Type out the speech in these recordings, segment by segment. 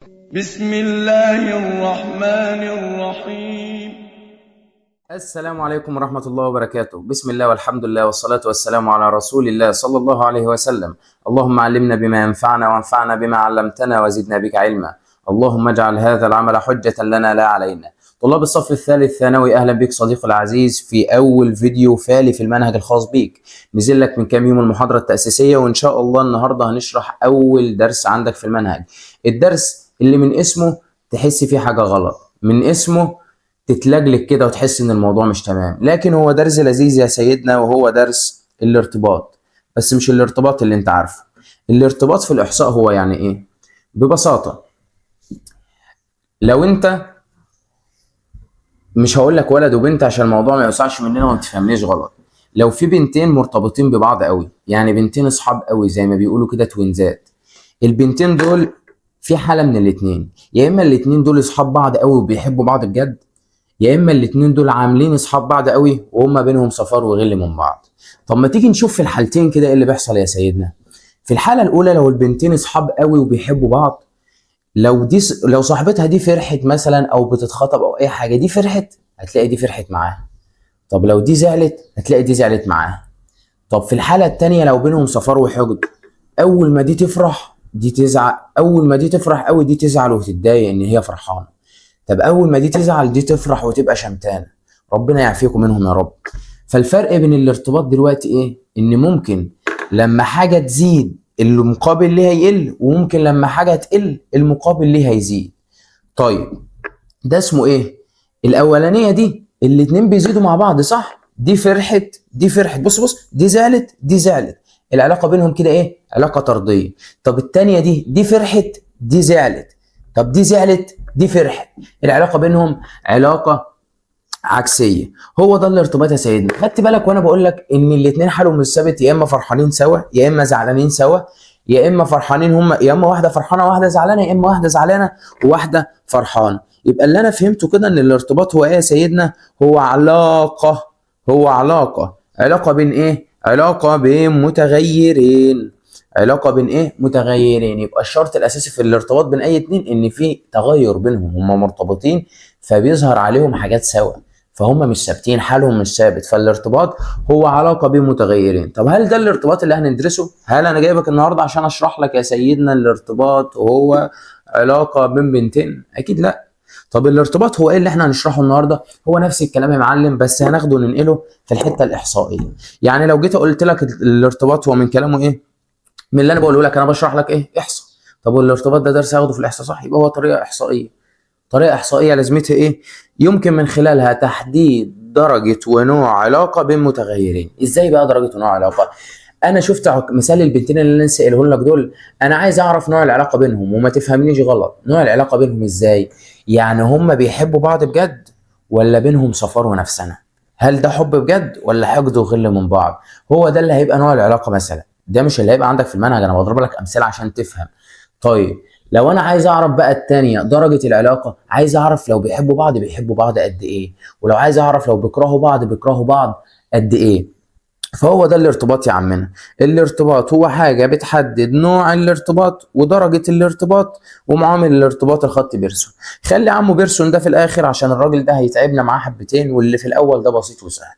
بسم الله الرحمن الرحيم. السلام عليكم ورحمة الله وبركاته. بسم الله والحمد لله والصلاة والسلام على رسول الله صلى الله عليه وسلم. اللهم علمنا بما ينفعنا وانفعنا بما علمتنا وزدنا بك علما. اللهم اجعل هذا العمل حجة لنا لا علينا. طلاب الصف الثالث ثانوي، أهلا بك صديقي العزيز في أول فيديو فعلي في المنهج الخاص بيك. نزل لك من كام يوم المحاضرة التأسيسية، وإن شاء الله النهاردة هنشرح أول درس عندك في المنهج. الدرس اللي من اسمه تحس فيه حاجة غلط، من اسمه تتلجلج كده وتحس ان الموضوع مش تمام، لكن هو درس لذيذ يا سيدنا، وهو درس الارتباط. بس مش الارتباط اللي انت عارفه. الارتباط في الاحصاء هو يعني ايه؟ ببساطة، لو انت، مش هقول لك ولد وبنت عشان الموضوع ما يوسعش مننا وما تفهمنيش غلط. لو في بنتين مرتبطين ببعض قوي، يعني بنتين اصحاب قوي زي ما بيقولوا كده توينزات، البنتين دول في حالة من الاتنين: يا اما الاتنين دول اصحاب بعض قوي وبيحبوا بعض بجد، يا اما الاتنين دول عاملين اصحاب بعض قوي وهم بينهم صفار وغل من بعض. طب ما تيجي نشوف في الحالتين كده ايه اللي بيحصل يا سيدنا. في الحالة الأولى، لو البنتين اصحاب قوي وبيحبوا بعض، لو صاحبتها دي فرحت مثلا أو بتتخطب أو أي حاجة، دي فرحت هتلاقي دي فرحت معاها. طب لو دي زعلت هتلاقي دي زعلت معاها. طب في الحالة التانية، لو بينهم صفار وحقد، أول ما دي تفرح دي تزعل، أول ما دي تفرح قوي دي تزعل وتتضايق إن هي فرحانة. طب اول ما دي تزعل دي تفرح وتبقى شمتانه. ربنا يعافيكم منهم يا رب. فالفرق بين الارتباط دلوقتي ايه؟ ان ممكن لما حاجه تزيد المقابل ليها يقل، وممكن لما حاجه تقل المقابل ليها يزيد. طيب ده اسمه ايه؟ الاولانيه دي الاتنين بيزيدوا مع بعض، صح؟ دي فرحت دي فرحت، بص دي زعلت دي زعلت، العلاقه بينهم كده ايه؟ علاقه طرديه. طب التانيه دي فرحت دي زعلت، طب دي زعلت دي فرحت، العلاقه بينهم علاقه عكسيه. هو ده الارتباط يا سيدنا. خدت بالك وانا بقول لك ان الاتنين حالهم مش ثابت، يا اما فرحانين سوا يا اما زعلانين سوا، يا اما فرحانين هم، يا اما واحده فرحانه وواحده زعلانه، يا اما واحده زعلانه وواحده فرحانه. يبقى اللي انا فهمته كده ان الارتباط هو ايه يا سيدنا؟ هو علاقه، هو علاقه بين ايه؟ علاقه بين متغيرين. علاقه بين ايه؟ متغيرين. يبقى الشرط الاساسي في الارتباط بين اي اتنين ان في تغير بينهم، هم مرتبطين فبيظهر عليهم حاجات سوا، فهم مش ثابتين، حالهم مش ثابت. فالارتباط هو علاقه بين متغيرين. طب هل ده الارتباط اللي هندرسه؟ هل انا جايبك النهارده عشان اشرح لك يا سيدنا الارتباط هو علاقه بين بنتين؟ اكيد لا. طب الارتباط هو ايه اللي احنا هنشرحه النهارده؟ هو نفس الكلام يا معلم، بس هناخده ننقله في الحته الاحصائيه. يعني لو جيت قلت لك الارتباط هو من كلامه ايه؟ من اللي انا بقوله لك انا بشرح لك ايه؟ احصاء. طب والارتباط ده درس هاخده في الاحصاء، صح؟ يبقى هو طريقه احصائيه. طريقة إحصائية لازمتها إيه؟ يمكن من خلالها تحديد درجة ونوع علاقة بين متغيرين. إزاي بقى درجة ونوع علاقة؟ أنا شفت مثال البنتين اللي أنا لسه قايله لك دول، أنا عايز أعرف نوع العلاقة بينهم، وما تفهمنيش غلط. نوع العلاقة بينهم إزاي؟ يعني هما بيحبوا بعض بجد ولا بينهم صفار ونفسنا؟ هل ده حب بجد ولا حقد وغل من بعض؟ هو ده اللي هيبقى نوع العلاقة مثلا. ده مش اللي هيبقى عندك في المنهج، أنا بضرب لك أمثلة عشان تفهم. طيب لو انا عايز اعرف بقى التانية درجة العلاقة، عايز اعرف لو بيحبوا بعض قد ايه، ولو عايز اعرف لو بيكرهوا بعض قد ايه. فهو ده الارتباط يا عمنا. الارتباط هو حاجة بتحدد نوع الارتباط ودرجة الارتباط ومعامل الارتباط الخط بيرسون. خلي عمو بيرسون ده في الاخر عشان الراجل ده هيتعبنا معاه حبتين، واللي في الاول ده بسيط وسهل.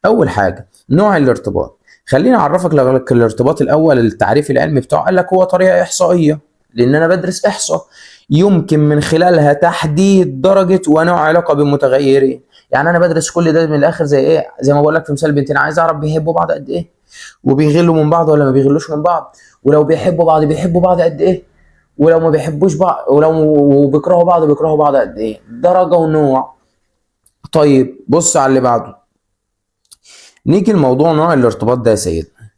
اول حاجة نوع الارتباط. خليني اعرفك لك الارتباط الاول. التعريف العلمي بتاعه قال لك هو طريقة احصائية، لان انا بدرس احصاء، يمكن من خلالها تحديد درجه ونوع علاقه بمتغيرين. يعني انا بدرس كل ده من الاخر زي ايه؟ زي ما بقول لك في مثال بنتين، عايز اعرف بيحبوا بعض قد ايه، وبيغلوا من بعض ولا ما بيغلوش من بعض، ولو بيحبوا بعض قد ايه، ولو ما بيحبوش بعض، ولو بيكرهوا بعض قد ايه. درجه ونوع. طيب بص على اللي بعده. نيجي لموضوع نوع الارتباط ده يا سيدنا.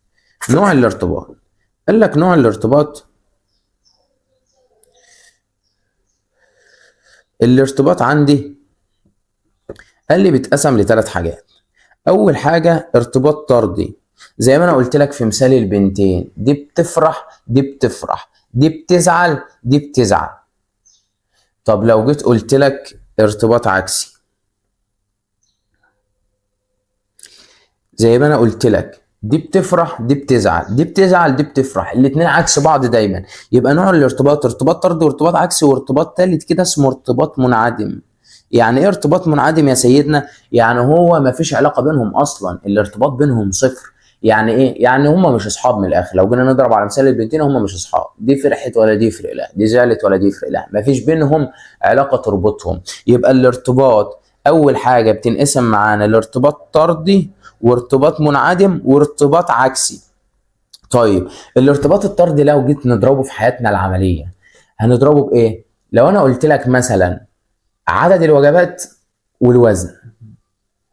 نوع الارتباط، قال لك نوع الارتباط عندي، قال لي بيتقسم لثلاث حاجات. اول حاجه ارتباط طردي، زي ما انا قلت لك في مثال البنتين، دي بتفرح دي بتفرح، دي بتزعل دي بتزعل. طب لو جيت قلت لك ارتباط عكسي، زي ما انا قلت لك دي بتفرح دي بتزعل، دي بتزعل دي بتفرح، الاتنين عكس بعض دايما. يبقى نوع الارتباط ارتباط طردي وارتباط عكسي وارتباط تالت كده اسمه ارتباط منعدم. يعني ايه ارتباط منعدم يا سيدنا؟ يعني هو ما فيش علاقة بينهم اصلا، الارتباط بينهم صفر. يعني ايه؟ يعني هما مش اصحاب من الاخر. لو جينا نضرب على مثال البنتين، هما مش اصحاب، دي فرحت ولا دي يفرق لها، دي زعلت ولا دي يفرق لها، ما فيش بينهم علاقة تربطهم. يبقى الارتباط اول حاجة بتنقسم معانا لارتباط طردي وارتباط منعدم وارتباط عكسي. طيب الارتباط الطردي لو جيت نضربه في حياتنا العملية هنضربه بإيه؟ لو أنا قلت لك مثلا عدد الوجبات والوزن،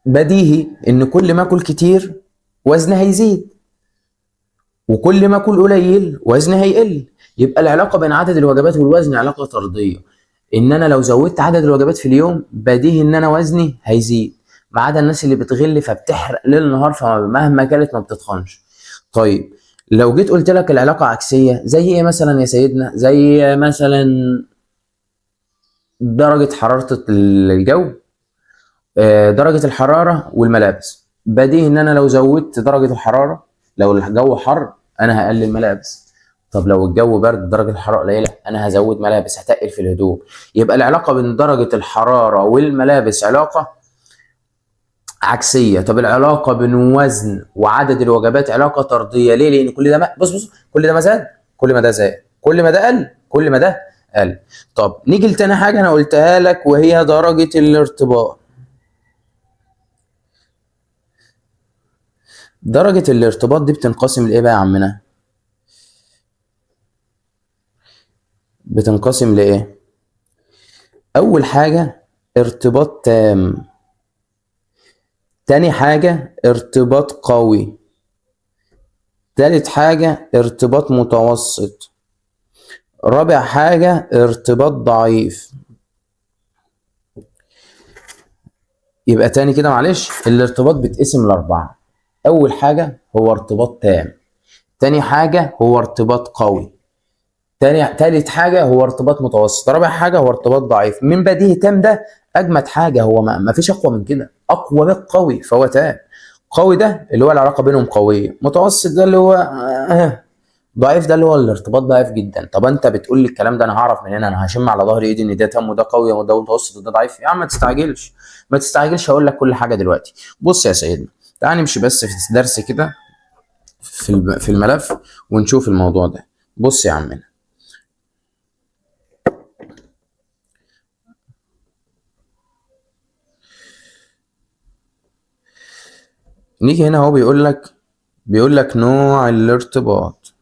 بديهي إن كل ما آكل كتير وزني هيزيد، وكل ما آكل قليل وزني هيقل. يبقى العلاقة بين عدد الوجبات والوزن علاقة طردية. إن أنا لو زودت عدد الوجبات في اليوم بديهي إن أنا وزني هيزيد، ما عدا الناس اللي بتغل فبتحرق ليل نهار فمهما كانت ما بتتخنش. طيب لو جيت قلت لك العلاقة عكسية زي ايه مثلا يا سيدنا؟ زي مثلا درجة حرارة الجو، درجة الحرارة والملابس. بديهي ان انا لو زودت درجة الحرارة، لو الجو حر انا هقلل ملابس. طب لو الجو برد درجة الحرارة قليلة انا هزود ملابس، هتقل في الهدوم. يبقى العلاقة بين درجة الحرارة والملابس علاقة عكسيه. طب العلاقه بين وزن وعدد الوجبات علاقه طرديه. ليه؟ لان كل ده ما بص كل ده ما زاد كل ما ده زاد، كل ما ده قل كل ما ده قل. طب نيجي لتاني حاجه انا قلتها لك وهي درجه الارتباط. درجه الارتباط دي بتنقسم لايه بقى يا عمنا؟ بتنقسم لايه؟ اول حاجه ارتباط تام، تاني حاجه ارتباط قوي، تالت حاجه ارتباط متوسط، رابع حاجه ارتباط ضعيف. يبقى تاني كده معلش، الارتباط بيتقسم لأربعة. أول حاجة هو ارتباط تام، تاني حاجة هو ارتباط قوي، تالت حاجة هو ارتباط متوسط، رابع حاجة هو ارتباط ضعيف. من بديهي تام ده أجمد حاجة، هو ما فيش أقوى من كده، أقوى من قوي فهو تام. قوي ده اللي هو العلاقة بينهم قوية، متوسط ده اللي هو ضعيف ده اللي هو الارتباط ضعيف جدا. طب انت بتقول لي الكلام ده انا هعرف منين؟ انا هشم على ظهر ايدي ان ده تام وده قوي وده متوسط وده ضعيف؟ يا عم ما تستعجلش، ما تستعجلش، هقول لك كل حاجه دلوقتي. بص يا سيدنا، تعال نمشي بس في درس كده في الملف ونشوف الموضوع ده. بص يا عمنا، نيجي هنا هو بيقول لك نوع الارتباط.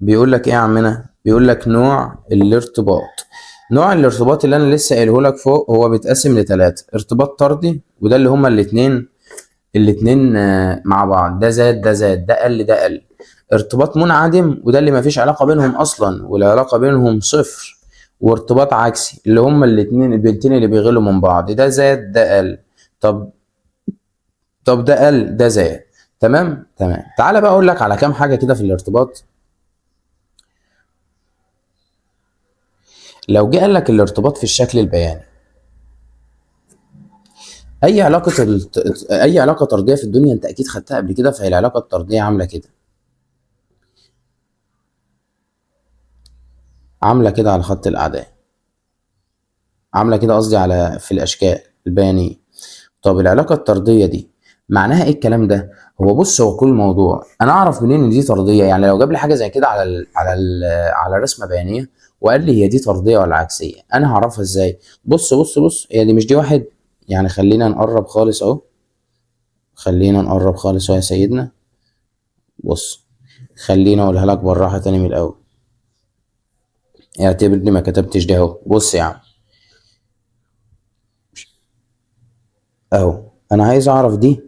بيقول لك ايه يا عمنا؟ بيقول لك نوع الارتباط. نوع الارتباط اللي انا لسه قايله لك فوق هو بيتقسم لثلاثه: ارتباط طردي وده اللي هما الاثنين مع بعض، ده زاد ده زاد، ده قل ده قل. ارتباط منعدم وده اللي ما فيش علاقه بينهم اصلا والعلاقه بينهم صفر. وارتباط عكسي اللي هما الاثنين البنتين اللي بيغلوا من بعض، ده زاد ده قل. طب ده قل ده زاد. تمام تمام. تعالى بقى اقول لك على كام حاجه كده في الارتباط. لو جه قال لك الارتباط في الشكل البياني، اي علاقه طرديه في الدنيا انت اكيد خدتها قبل كده، فهي العلاقه الطرديه عامله كده، عامله كده على خط الاعداد، عامله كده قصدي على في الاشكال البيانيه. طب العلاقه الطرديه دي معناها ايه الكلام ده؟ هو بص، هو كل موضوع انا اعرف منين ان دي طرديه؟ يعني لو جاب لي حاجه زي كده على رسمه بيانيه وقال لي هي دي طرديه ولا عكسيه، انا هعرفها ازاي؟ بص هي دي مش دي واحد. يعني خلينا نقرب خالص اهو، خلينا نقرب خالص اهو يا سيدنا. بص، خليني اقولها لك بالراحه تاني من الاول، اعتبرني ما كتبتش ده اهو. بص يا عم اهو، انا عايز اعرف دي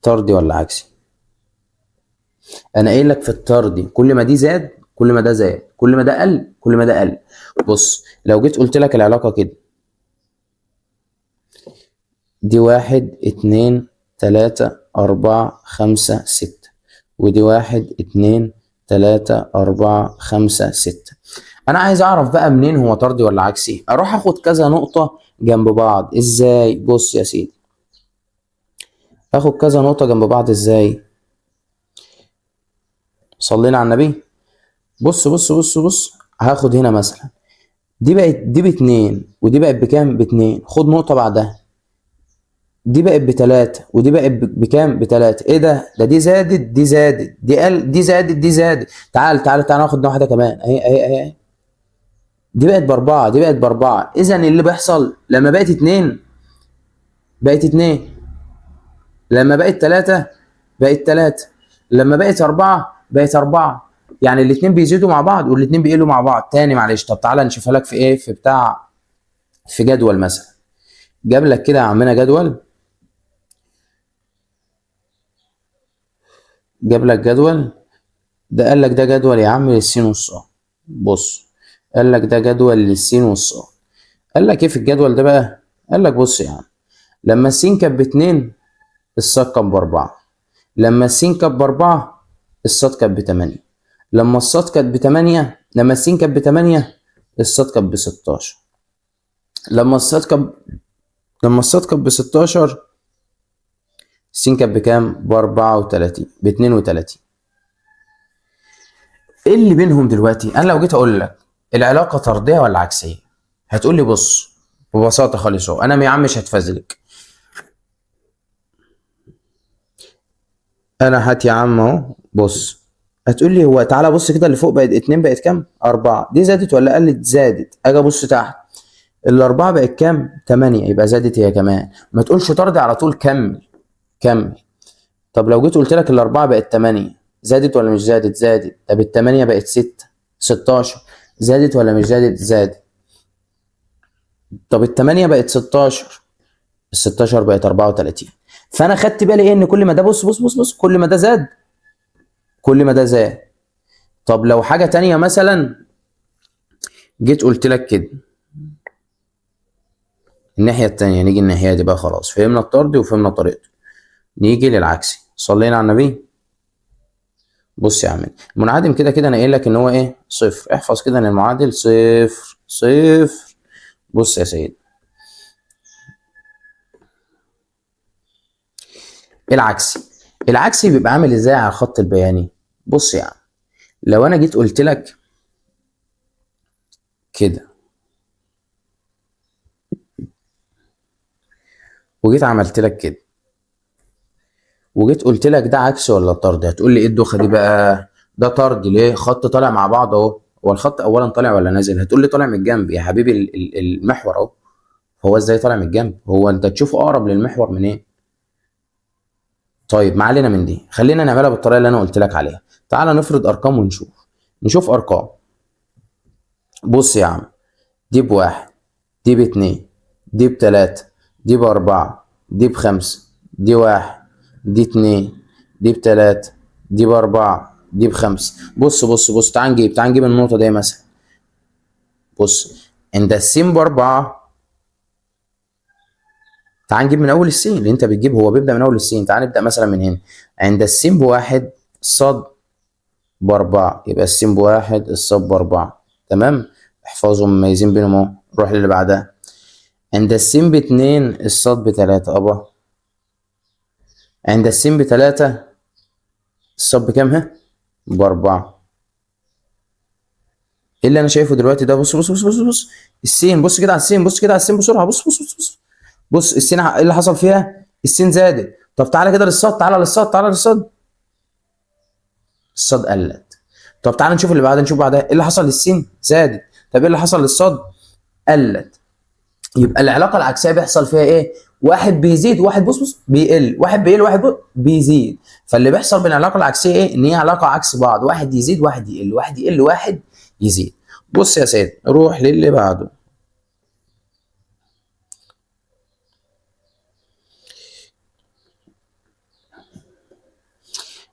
طردي ولا عكسي. انا قايل لك في الطردي كل ما دي زاد كل ما ده زاد، كل ما ده قل كل ما ده قل. بص لو جيت قلت لك العلاقه كده، دي 1 2 3 4 5 6، ودي 1 2 3 4 5 6. انا عايز اعرف بقى منين هو طردي ولا عكسي. اروح اخد كذا نقطه جنب بعض. ازاي؟ بص يا سيدي، اخد كذا نقطه جنب بعض ازاي؟ صلينا على النبي. بص هاخد هنا مثلا دي باتنين ودي بقت بكام؟ باتنين. خد نقطة بعدها، دي بقت بتلاتة ودي بقت بكام؟ بتلاتة. ايه ده؟ دي زادت دي زادت دي قل دي زادت دي زادت. تعال ناخد واحدة كمان اهي. دي بقت باربعة دي بقت باربعة. اذا اللي بيحصل لما بقت اتنين بقت اتنين، لما بقت تلاتة بقت تلاتة، لما بقت أربعة بقت أربعة. يعني الاتنين بيزيدوا مع بعض والاتنين بيقلوا مع بعض. تاني معلش، طب تعالى نشوفها لك في ايه، في بتاع، في جدول مثلا. جاب لك كده يا عمنا جدول، جاب لك جدول. ده قال لك ده جدول يا عم للسين والصاد. بص، قال لك ده جدول للسين والصاد. قال لك ايه في الجدول ده بقى؟ قال لك بص يا عم، لما السين كانت باتنين الصاد كان باربعة، لما السين كانت باربعة الصاد كانت بتمانية، لما الصاد كانت بتمانية، لما السين كانت بتمانية الصاد كانت بستاشر، لما الصاد كانت بستاشر السين كانت بكام؟ باربعة وتلاتين، باتنين وتلاتين. ايه اللي بينهم دلوقتي؟ انا لو جيت اقول لك العلاقه طرديه ولا عكسيه، هتقول لي بص ببساطه خالص اهو، انا يا عم مش هتفزلك، انا هات يا عم اهو بص. هتقول لي هو تعالى بص كده، اللي فوق بقت اتنين بقت كام؟ اربعه. دي زادت ولا قلت؟ زادت. اجي ابص تحت، الاربعه بقت كام؟ تمانية، يبقى زادت هي كمان. ما تقولش طردي على طول، كمل كمل. طب لو جيت قلت لك الاربعه بقت تمانية، زادت ولا مش زادت؟ زادت. طب التمانية بقت ستة، 16، زادت ولا مش زادت؟ زادت. طب التمانية بقت 16، ال 16 بقت 34. فانا خدت بالي ايه؟ ان كل ما ده بص كل ما ده زاد كل ما ده زاد. طب لو حاجه تانية مثلا، جيت قلت لك كده الناحيه التانية، نيجي الناحيه دي بقى، خلاص فهمنا الطرد وفهمنا طريقته. نيجي للعكسي، صلينا على النبي. بص يا عم، المنعدم كده كده انا قايل لك ان هو ايه؟ صفر. احفظ كده ان المعادل صفر صفر. بص يا سيدي، العكسي، العكسي بيبقى عامل ازاي على الخط البياني؟ بص يا عم، لو انا جيت قلت لك كده وجيت عملت لك كده وجيت قلت لك ده عكس ولا طرد، هتقول لي ايه الدوخه دي بقى؟ ده طرد. ليه؟ خط طالع مع بعض اهو. هو الخط اولا طالع ولا نازل؟ هتقول لي طالع من الجنب يا حبيبي. المحور اهو. هو ازاي طالع من الجنب؟ هو انت تشوفه اقرب للمحور منين؟ طيب ما علينا من دي، خلينا نعملها بالطريقه اللي انا قلت لك عليها. تعالى نفرض ارقام ونشوف، نشوف ارقام. بص يا عم، دي بواحد، دي باتنين، دي بتلاتة، دي باربعة، دي بخمسة، دي واحد، دي اتنين، دي بتلاتة، دي باربعة، دي بخمسة. بص تعال نجيب النقطة دي مثلا. بص، عند السين باربعة، تعال نجيب من أول السين اللي أنت بتجيب، هو بيبدأ من أول السين. تعال نبدأ مثلا من هنا. عند السين بواحد، الصاد باربعة، يبقى السين بواحد الصاد باربعة. تمام؟ احفظهم مميزين بينهم اهو. روح للي بعدها. عند السين باتنين، الصاد بتلاتة أبا. عند السين بتلاتة، الصاد بكام؟ ها؟ بأربعة. ايه اللي انا شايفه دلوقتي ده؟ بص السين، بص كده على السين، بص كده على السين بسرعه. بص السين ايه اللي حصل فيها؟ السين زادت. طب تعالى كده للصاد، تعالى للصاد. الصاد قلت. طب تعالى نشوف اللي بعدها، نشوف بعدها ايه اللي حصل للسين؟ زادت. طب ايه اللي حصل للصاد؟ قلت. يبقى العلاقه العكسيه بيحصل فيها ايه؟ واحد بيزيد واحد بص بيقل، واحد بيقل واحد بيزيد. فاللي بيحصل بين العلاقه العكسيه ايه؟ ان هي علاقه عكس بعض، واحد يزيد واحد يقل، واحد يقل واحد يزيد. بص يا سيدي، روح للي بعده.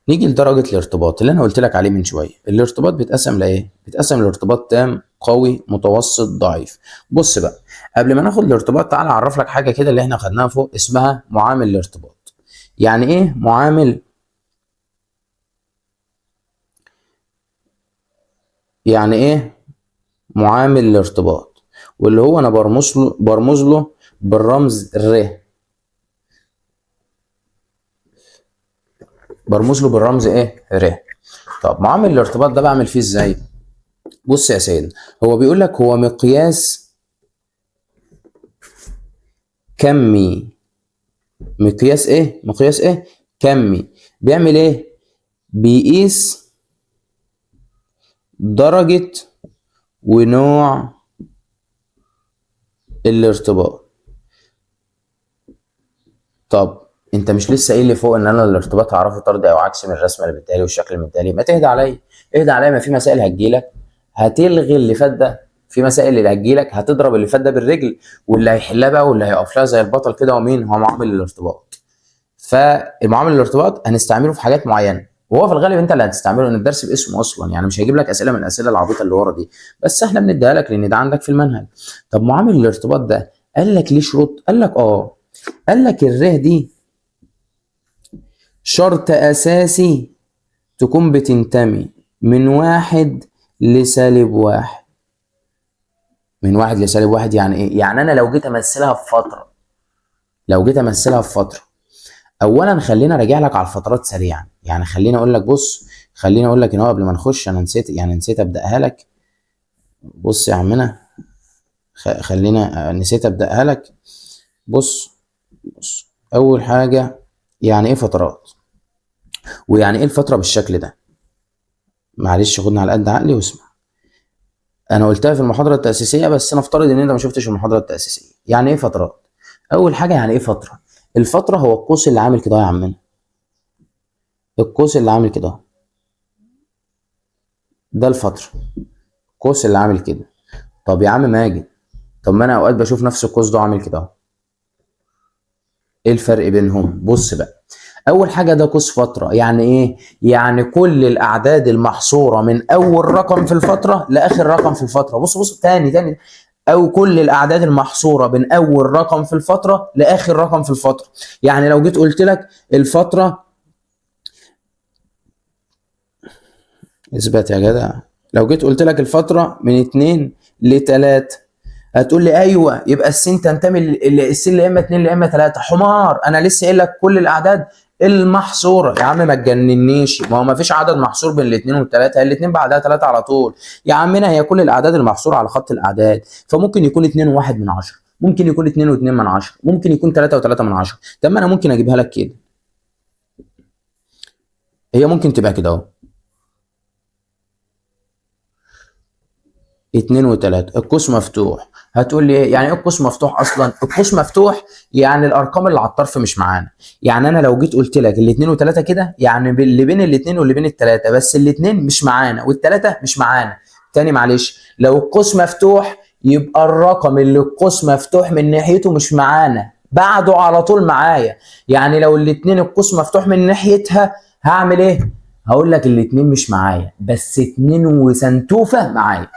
نيجي لدرجه الارتباط اللي انا قلت لك عليه من شويه. الارتباط بيتقسم لايه؟ بيتقسم لارتباط تام، قوي، متوسط، ضعيف. بص بقى، قبل ما ناخد الارتباط تعالى اعرف لك حاجه كده اللي احنا خدناها فوق، اسمها معامل الارتباط. يعني ايه معامل؟ يعني ايه معامل الارتباط؟ واللي هو انا برمز له بالرمز ر. برمز له بالرمز ايه؟ ر. طب معامل الارتباط ده بعمل فيه ازاي؟ بص يا سيدنا، هو بيقول لك هو مقياس كمي. مقياس ايه؟ مقياس ايه؟ كمي. بيعمل ايه؟ بيقيس درجة ونوع الارتباط. طب انت مش لسه قايل لي فوق ان انا الارتباط هعرفه طردي او عكسي من الرسمه اللي بتديها لي والشكل اللي بتديها لي؟ ما تهدى عليا، اهدى عليا. ما في مسائل هتجيلك هتلغي اللي فات ده، في مسائل اللي هتجيلك هتضرب اللي فات ده بالرجل، واللي هيحلها بقى واللي هيقف لها زي البطل كده ومين هو معامل الارتباط. فالمعامل الارتباط هنستعمله في حاجات معينه، وهو في الغالب انت اللي هتستعمله ان الدرس باسمه اصلا، يعني مش هيجيب لك اسئله من الاسئله العبيطه اللي ورا دي، بس احنا بنديها لك لان ده عندك في المنهج. طب معامل الارتباط ده قال لك ليه شروط؟ قال لك قال لك الره دي شرط اساسي تكون بتنتمي من واحد لسالب واحد. من واحد لسالب واحد يعني ايه؟ يعني انا لو جيت امثلها في فتره، اولا خلينا راجع لك على الفترات سريعا. يعني خليني اقول لك، بص خليني اقول لك ان هو قبل ما نخش انا نسيت ابداها لك. بص يا عمنا، خلينا نسيت ابداها لك. بص اول حاجه، يعني ايه فترات؟ ويعني ايه الفتره بالشكل ده؟ معلش خدنا على قد عقلي واسمع. انا قلتها في المحاضره التاسيسيه، بس نفترض ان انت ما شفتش المحاضره التاسيسيه. يعني ايه فترات؟ اول حاجه يعني ايه فتره؟ الفتره هو القوس اللي عامل كده يا عمنا، القوس اللي عامل كده ده الفتره، القوس اللي عامل كده. طب يا عم ماجد، طب ما انا اوقات بشوف نفس القوس ده عامل كده اهو. ايه الفرق بينهم؟ بص بقى، اول حاجه ده قوس فتره. يعني ايه؟ يعني كل الاعداد المحصوره من اول رقم في الفتره لاخر رقم في الفتره. بص تاني، او كل الاعداد المحصوره من اول رقم في الفتره لاخر رقم في الفتره. يعني لو جيت قلت لك الفتره، اثبت يا جدع، لو جيت قلت لك الفتره من 2 ل 3، هتقول لي ايوه يبقى السين تنتمي السين لا اما 2 لا اما 3. حمار، انا لسه قايل لك كل الاعداد المحصوره. يا عم ما تجننيش، ما هو ما فيش عدد محصور بين الاثنين والثلاثه، الاثنين بعدها ثلاثه على طول. يا عمنا هي كل الاعداد المحصوره على خط الاعداد، فممكن يكون 2 و1 من 10، ممكن يكون 2 و2 من 10، ممكن يكون 3 و3 من 10. طب ما انا ممكن اجيبها لك كده، هي ممكن تبقى كده اهو، 2 و3 القوس مفتوح. هتقول لي ايه يعني ايه القوس مفتوح؟ اصلا القوس مفتوح يعني الارقام اللي على الطرف مش معانا. يعني انا لو جيت قلت لك ال2 و3 كده، يعني اللي بين ال2 واللي بين ال3، بس ال2 مش معانا وال3 مش معانا. تاني معلش، لو القوس مفتوح يبقى الرقم اللي القوس مفتوح من ناحيته مش معانا، بعده على طول معايا. يعني لو ال2 القوس مفتوح من ناحيتها هعمل ايه؟ هقول لك ال2 مش معايا، بس 2 وسنتوفه معايا.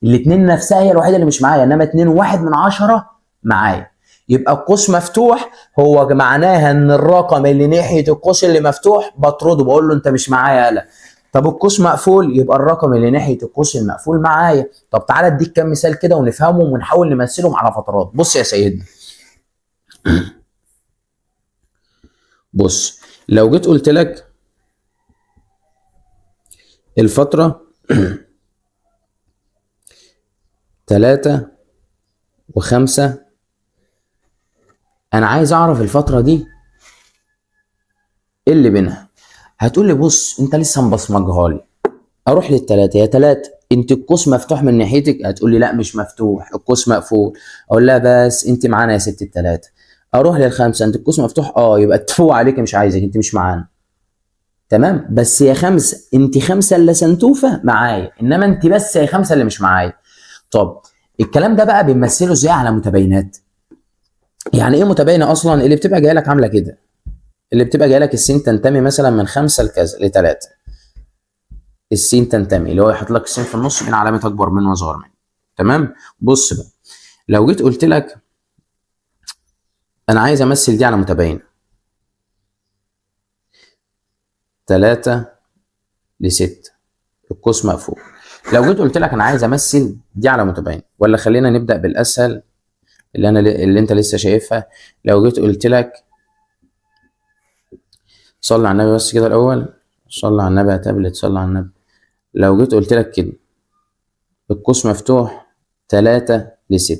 الاثنين نفسها هي الوحيده اللي مش معايا، انما 2 و1 من 10 معايا. يبقى القوس مفتوح هو معناها ان الرقم اللي ناحيه القوس اللي مفتوح بطرده، بقول له انت مش معايا يالا. طب القوس مقفول يبقى الرقم اللي ناحيه القوس المقفول معايا. طب تعالى اديك كام مثال كده ونفهمهم ونحاول نمثلهم على فترات. بص يا سيدنا، بص لو جيت قلت لك الفتره 3 و5، انا عايز اعرف الفتره دي ايه اللي بينها. هتقول لي بص انت لسه مبصمجها لي. اروح للثلاثه، يا ثلاثه انت القوس مفتوح من ناحيتك؟ هتقول لي لا مش مفتوح، القوس مقفول. اقول لها بس انت معانا يا ست الثلاثه. اروح للخمسه، انت القوس مفتوح؟ يبقى اتفق عليك مش عايزك، انت مش معانا. تمام، بس يا خمسه انت خمسه اللي سنتوفه معايا، انما انت بس يا خمسه اللي مش معايا. طب الكلام ده بقى بنمثله ازاي على متباينات؟ يعني ايه متباينه اصلا؟ اللي بتبقى جايه لك عامله كده، اللي بتبقى جايه لك السين تنتمي مثلا من 5 لكذا ل3. السين تنتمي اللي هو يحط لك السين في النص بين علامه اكبر من واصغر من. تمام، بص بقى، لو جيت قلت لك انا عايز امثل دي على متباينه 3 ل6، القوس مقفول. لو جيت قلت لك انا عايز امثل دي على متباينه، ولا خلينا نبدا بالاسهل اللي انت لسه شايفها. لو جيت قلت لك صلي على النبي بس كده الاول، صلي على النبي يا تابلت، صلي على النبي. لو جيت قلت لك كده القوس مفتوح 3 ل6،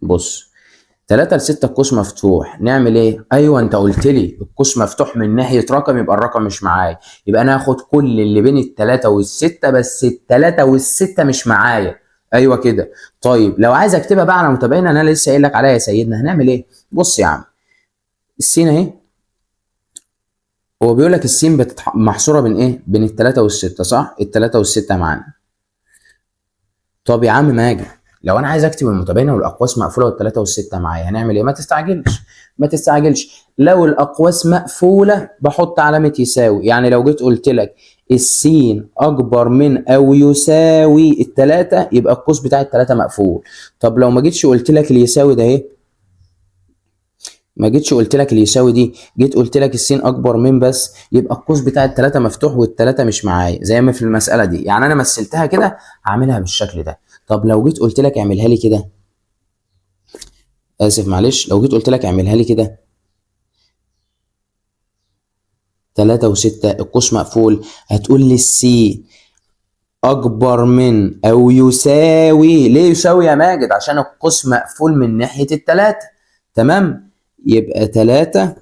بص 3 ل6 القوس مفتوح، نعمل ايه؟ ايوه انت قلت لي القوس مفتوح من ناحيه رقم، يبقى الرقم مش معايا، يبقى انا هاخد كل اللي بين ال3 وال6، بس ال3 وال6 مش معايا. ايوه كده. طيب لو عايز اكتبها بقى على متباينه انا لسه قايل لك عليها يا سيدنا، هنعمل ايه؟ بص يا عم، السين اهي، هو بيقول لك السين محصوره بين ايه؟ بين ال3 وال6، صح؟ ال3 وال6 معانا. طب يا عم ماجد، لو انا عايز اكتب المتباينه والاقواس مقفوله وال3 وال6 معايا هنعمل ايه؟ ما تستعجلش، ما تستعجلش. لو الاقواس مقفوله بحط علامه يساوي، يعني لو جيت قلت لك السين اكبر من او يساوي ال3 يبقى القوس بتاع ال3 مقفول. طب لو ما جيتش قلت لك اليساوي ده اهي، ما جيتش قلت لك اليساوي دي، جيت قلت لك السين اكبر من بس، يبقى القوس بتاع ال3 مفتوح وال3 مش معايا، زي ما في المساله دي. يعني انا مثلتها كده هعملها بالشكل ده. طب لو جيت قلت لك اعملها لي كده، اسف معلش، لو جيت قلت لك اعملها لي كده 3 و6 القوس مقفول، هتقول لي السين اكبر من او يساوي. ليه يساوي يا ماجد؟ عشان القوس مقفول من ناحيه ال3. تمام، يبقى 3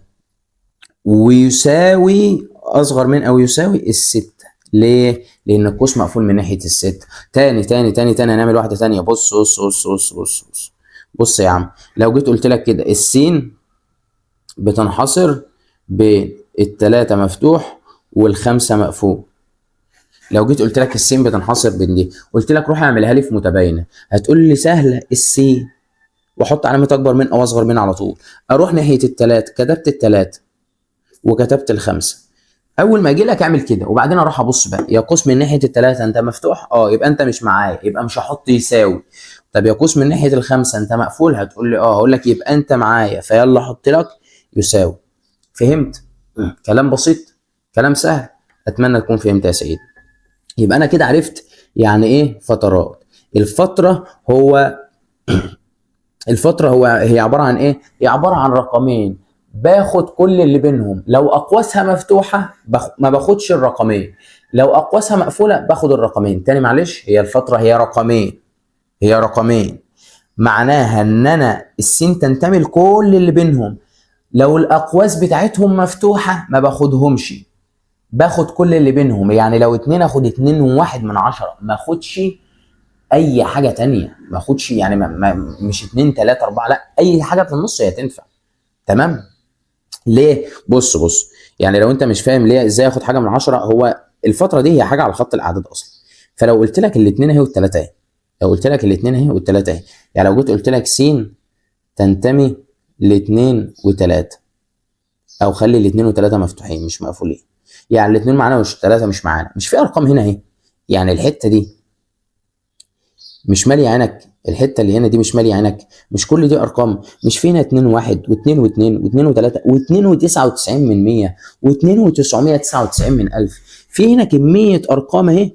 ويساوي اصغر من او يساوي ال6. ليه؟ لان القوس مقفول من ناحيه ال6. تاني هنعمل واحده تانيه. بص يا عم، لو جيت قلت لك كده السين بتنحصر بين ال3 مفتوح وال5 مقفول. لو جيت قلت لك السين بتنحصر بين دي، قلت لك روح اعملها لي في متباينه، هتقول لي سهله، السين واحط علامه اكبر من او اصغر من على طول، اروح ناحيه ال3 كتبت ال3 وكتبت ال5. اول ما اجي لك اعمل كده، وبعدين اروح ابص بقى، يا قوس من ناحيه ال3 انت مفتوح، يبقى انت مش معايا، يبقى مش هحط يساوي. طب يا قوس من ناحيه ال5 انت مقفول، هتقول لي هقول لك يبقى انت معايا، فيلا احط لك يساوي. فهمت؟ كلام بسيط، كلام سهل. اتمنى تكون فهمت يا سيدي. يبقى انا كده عرفت يعني ايه فترات. الفتره هو هي عباره عن ايه؟ هي عباره عن رقمين باخد كل اللي بينهم، لو اقواسها مفتوحه ما باخدش الرقمين، لو اقواسها مقفوله باخد الرقمين. تاني معلش، هي الفتره هي رقمين، هي رقمين، معناها ان انا السين تنتمي لكل اللي بينهم، لو الاقواس بتاعتهم مفتوحه ما باخدهمش، باخد كل اللي بينهم. يعني لو 2 اخد 2.1، ما اخدش اي حاجه تانية، ما اخدش يعني مش 2 3 4، لا اي حاجه في النص هي تنفع. تمام. ليه؟ بص، يعني لو انت مش فاهم ليه ازاي اخد حاجه من 10، هو الفتره دي هي حاجه على خط الاعداد اصلا. فلو قلت لك الاثنين اهي والثلاثه اهي، لو قلت لك الاثنين اهي والثلاثه اهي، يعني لو جيت قلت لك س تنتمي لاثنين وثلاثه، او خلي الاثنين وثلاثه مفتوحين مش مقفولين، يعني الاثنين معانا مش الثلاثه مش معانا، مش في ارقام هنا اهي، يعني الحته دي مش مالي عينك، الحته اللي هنا دي مش مالي عينك، مش كل دي ارقام، مش فينا 2 1 و2 و2 و2 و3 و2 و99 من 100 و2 و999 من 1000، في هنا كميه ارقام اهي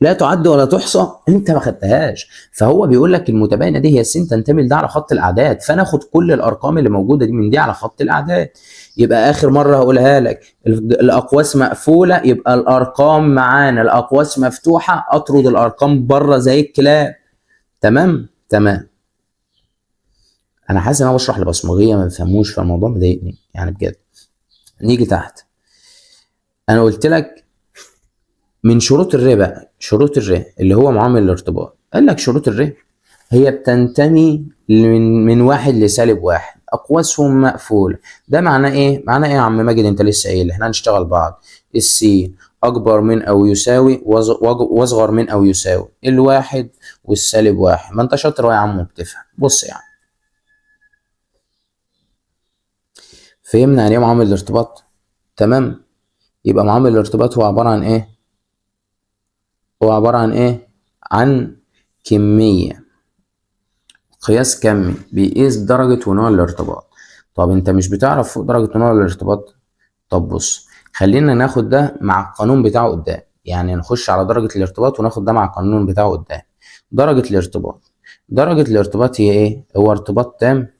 لا تعد ولا تحصى انت ما خدتهاش. فهو بيقول لك المتباينه دي هي السين تنتمي لده على خط الاعداد، فانا اخد كل الارقام اللي موجوده دي من دي على خط الاعداد. يبقى اخر مره هقولها لك، الاقواس مقفوله يبقى الارقام معانا، الاقواس مفتوحه اطرد الارقام بره زي الكلاب. تمام. انا حاسس ان انا بشرح لبصمجيه ما بفهموش، فالموضوع مضايقني يعني بجد. نيجي تحت، انا قلت لك من شروط الر بقى، شروط الر اللي هو معامل الارتباط، قال لك شروط الر هي بتنتمي من 1 ل1، اقواسهم مقفوله. ده معناه ايه؟ معناه ايه يا عم ماجد؟ انت لسه قايل احنا هنشتغل بعض. السين اكبر من او يساوي واصغر من او يساوي ال1 والسالب 1. ما انت شاطر يا عم وبتفهم. بص يا عم، فهمنا يعني ايه معامل الارتباط؟ تمام. يبقى معامل الارتباط هو عباره عن ايه؟ هو عباره عن ايه؟ عن كميه، قياس كمي بيقيس درجة ونوع الارتباط. طب انت مش بتعرف فوق درجة ونوع الارتباط؟ طب بص، خلينا ناخد ده مع القانون بتاعه قدام، يعني نخش على درجة الارتباط وناخد ده مع القانون بتاعه قدام. درجة الارتباط، درجة الارتباط هي ايه؟ هو ارتباط تام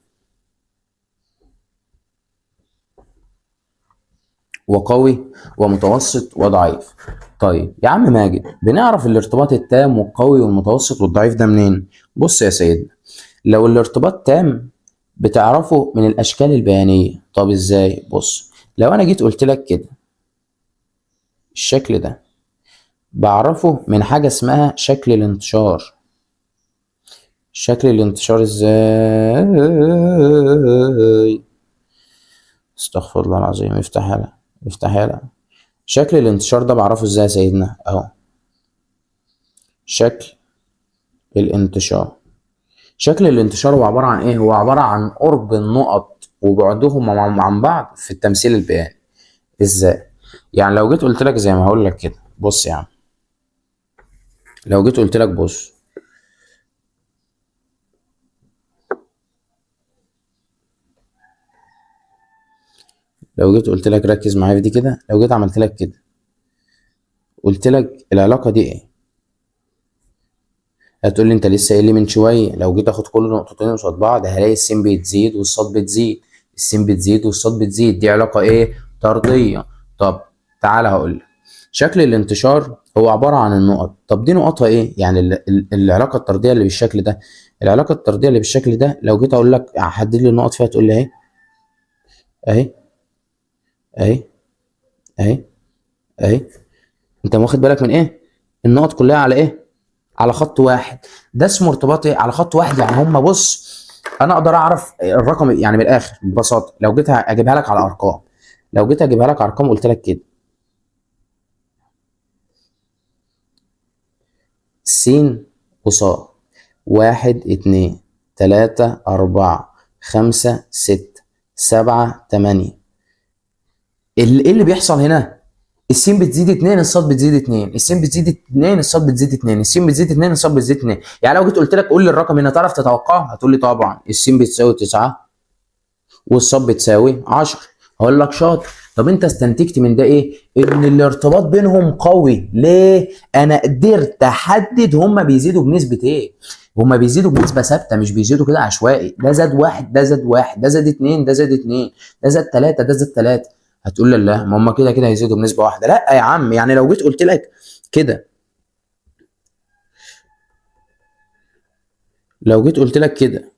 وقوي ومتوسط وضعيف. طيب يا عم ماجد، بنعرف الارتباط التام والقوي والمتوسط والضعيف ده منين؟ بص يا سيدنا، لو الارتباط تام بتعرفه من الاشكال البيانيه. طب ازاي؟ بص، لو انا جيت قلت لك كده الشكل ده بعرفه من حاجه اسمها شكل الانتشار. شكل الانتشار ازاي؟ استغفر الله العظيم، افتحها لها افتحها لها. شكل الانتشار ده بعرفه ازاي يا سيدنا؟ اهو شكل الانتشار. شكل الانتشار هو عبارة عن ايه؟ هو عبارة عن قرب النقط وبعدهم عن بعض في التمثيل البياني. ازاي؟ يعني لو جيت قلت لك زي ما هقول لك كده، بص يا عم، لو جيت قلت لك بص، لو جيت قلت لك ركز معايا في دي كده، لو جيت عملت لك كده قلت لك العلاقة دي ايه؟ هتقول لي انت لسه قايل لي من شويه لو جيت اخد كل نقطتين قصاد بعض هلاقي السين بتزيد والصاد بتزيد، السين بتزيد والصاد بتزيد، دي علاقه ايه؟ طرديه. طب تعالى هقول لك، شكل الانتشار هو عباره عن النقط. طب دي نقطها ايه؟ يعني العلاقه الطرديه اللي بالشكل ده، العلاقه الطرديه اللي بالشكل ده لو جيت اقول لك حدد لي النقط فيها تقول لي اهي اهي اهي اهي اهي. انت واخد بالك من ايه؟ النقط كلها على ايه؟ على خط واحد. ده اسمه ارتباط ايه؟ على خط واحد. يعني هم بص، انا اقدر اعرف الرقم يعني من الاخر ببساطه. لو جيت اجيبها لك على ارقام، لو جيت اجيبها لك على ارقام قلت لك كده س وصاد، واحد اتنين تلاتة أربعة خمسة ستة سبعة تمانية. ايه اللي بيحصل هنا؟ السين بتزيد اتنين الصاد بتزيد اتنين، السين بتزيد اتنين الصاد بتزيد اتنين، السين بتزيد اتنين الصاد بتزيد اتنين. يعني لو جيت قلت لك قول لي الرقم هنا تعرف تتوقعه؟ هتقول لي طبعا السين بتساوي 9 والصاد بتساوي 10. هقول لك شاطر. طب انت استنتجت من ده ايه؟ ان الارتباط بينهم قوي. ليه؟ انا قدرت احدد هما بيزيدوا بنسبة ايه. هما بيزيدوا بنسبة ثابتة، مش بيزيدوا كده عشوائي. ده زاد واحد، ده زاد واحد، ده زاد اتنين، ده زاد اتنين، ده زاد تلاتة، ده زاد تلاتة. هتقول لي لا، ما هما كده كده هيزيدوا بنسبة واحدة. لا يا عم، يعني لو جيت قلت لك كده، لو جيت قلت لك كده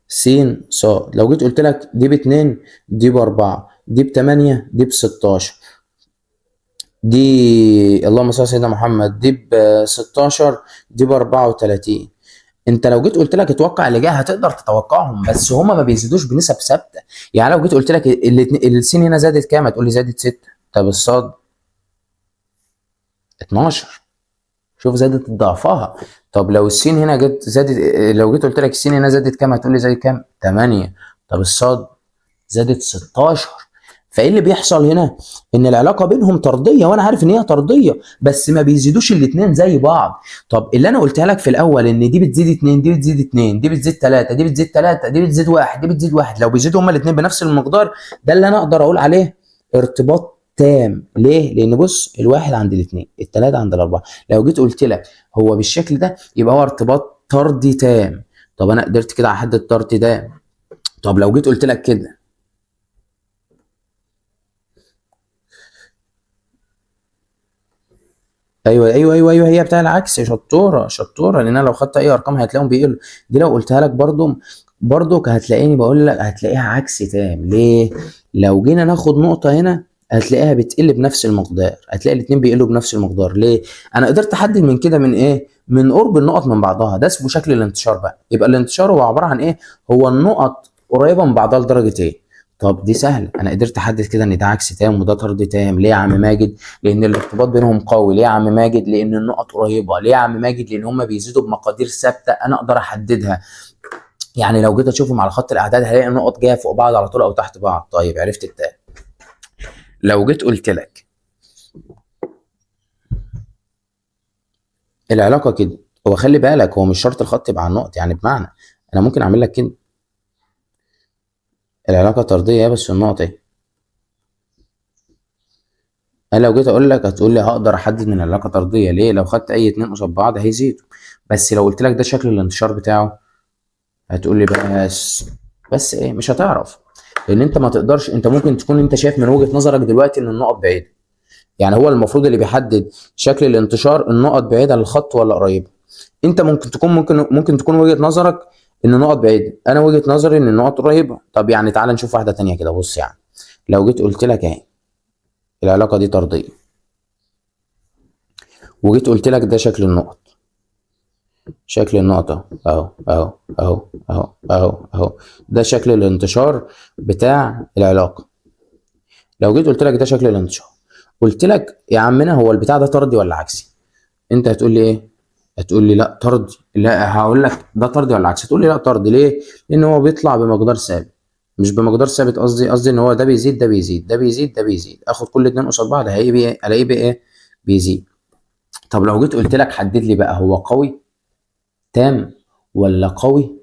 س ص، لو جيت قلت لك دي باتنين دي باربعة دي بتمانية دي بستاشر دي اللهم صل على سيدنا محمد دي ب 16 دي ب 34. انت لو جيت قلت لك اتوقع اللي جاي هتقدر تتوقعهم، بس هما ما بيزيدوش بنسب ثابته. يعني لو جيت قلت لك السين هنا زادت كام هتقول لي زادت 6. طب الصاد 12، شوف زادت ضعفها. طب لو السين هنا جت زادت، لو جيت قلت لك السين هنا زادت كام هتقول لي زادت كام؟ 8. طب الصاد زادت 16. فايه اللي بيحصل هنا؟ ان العلاقه بينهم طرديه، وانا عارف ان هي طرديه، بس ما بيزيدوش الاثنين زي بعض. طب اللي انا قلتها لك في الاول ان دي بتزيد 2 دي بتزيد 2 دي بتزيد 3 دي بتزيد 3 دي بتزيد 1 دي بتزيد 1، لو بيزيدوا هما الاثنين بنفس المقدار، ده اللي انا اقدر اقول عليه ارتباط تام. ليه؟ لان بص، الواحد عند الاثنين، الثلاثه عند الاربعه. لو جيت قلت لك هو بالشكل ده يبقى هو ارتباط طردي تام. طب انا قدرت كده احدد طردي ده. طب لو جيت قلت لك كده، ايوه هي بتاع العكس. شطوره شطوره، لان انا لو خدت اي ارقام هتلاقيهم بيقلوا. دي لو قلتها لك برضو هتلاقيني بقول لك هتلاقيها عكس تام. ليه؟ لو جينا ناخد نقطه هنا هتلاقيها بتقل بنفس المقدار، هتلاقي الاتنين بيقلوا بنفس المقدار. ليه؟ انا قدرت احدد من كده من ايه؟ من قرب النقط من بعضها. ده اسمه شكل الانتشار بقى. يبقى الانتشار هو عباره عن ايه؟ هو النقط قريبه من بعضها لدرجه ايه؟ طب دي سهله، انا قدرت احدد كده ان ده عكس تام وده طرد تام. ليه يا عم ماجد؟ لان الارتباط بينهم قوي. ليه يا عم ماجد؟ لان النقط قريبه. ليه يا عم ماجد؟ لان هم بيزيدوا بمقادير ثابته انا اقدر احددها. يعني لو جيت اشوفهم على خط الاعداد هلاقي النقط جايه فوق بعض على طول او تحت بعض. طيب عرفت التاني. لو جيت قلت لك العلاقه كده، هو خلي بالك هو مش شرط الخط يبقى على النقط. يعني بمعنى انا ممكن اعمل لك كده العلاقه طرديه بس النقط ايه. انا لو جيت اقول لك هتقول لي هقدر احدد من العلاقه طرديه. ليه؟ لو خدت اي اتنين قصاد بعض هيزيدوا. بس لو قلت لك ده شكل الانتشار بتاعه هتقول لي بس ايه، مش هتعرف. لان انت ما تقدرش، انت ممكن تكون انت شايف من وجهة نظرك دلوقتي ان النقط بعيدة. يعني هو المفروض اللي بيحدد شكل الانتشار النقط بعيدة للخط ولا قريبة. انت ممكن تكون وجهة نظرك ان النقط بعيدة، انا وجهة نظري ان النقط قريبة. طب يعني تعال نشوف واحدة تانية كده. بص يعني لو جيت قلت لك اهي العلاقة دي طردية، وجيت قلت لك ده شكل النقط، شكل النقطة اهو اهو اهو اهو اهو اهو، ده شكل الانتشار بتاع العلاقة. لو جيت قلت لك ده شكل الانتشار، قلت لك يا عمنا هو البتاع ده طردي ولا عكسي؟ انت هتقول لي ايه؟ هتقول لي لا طردي. لا، هقول لك ده طردي ولا عكسي، هتقول لي لا طردي. ليه؟ لان هو بيطلع بمقدار ثابت. مش بمقدار ثابت، قصدي ان هو ده بيزيد ده بيزيد ده بيزيد ده بيزيد، اخد كل اتنين قصاد بعض الاقيه بايه؟ بيزيد. طب لو جيت قلت لك حدد لي بقى هو قوي تام ولا قوي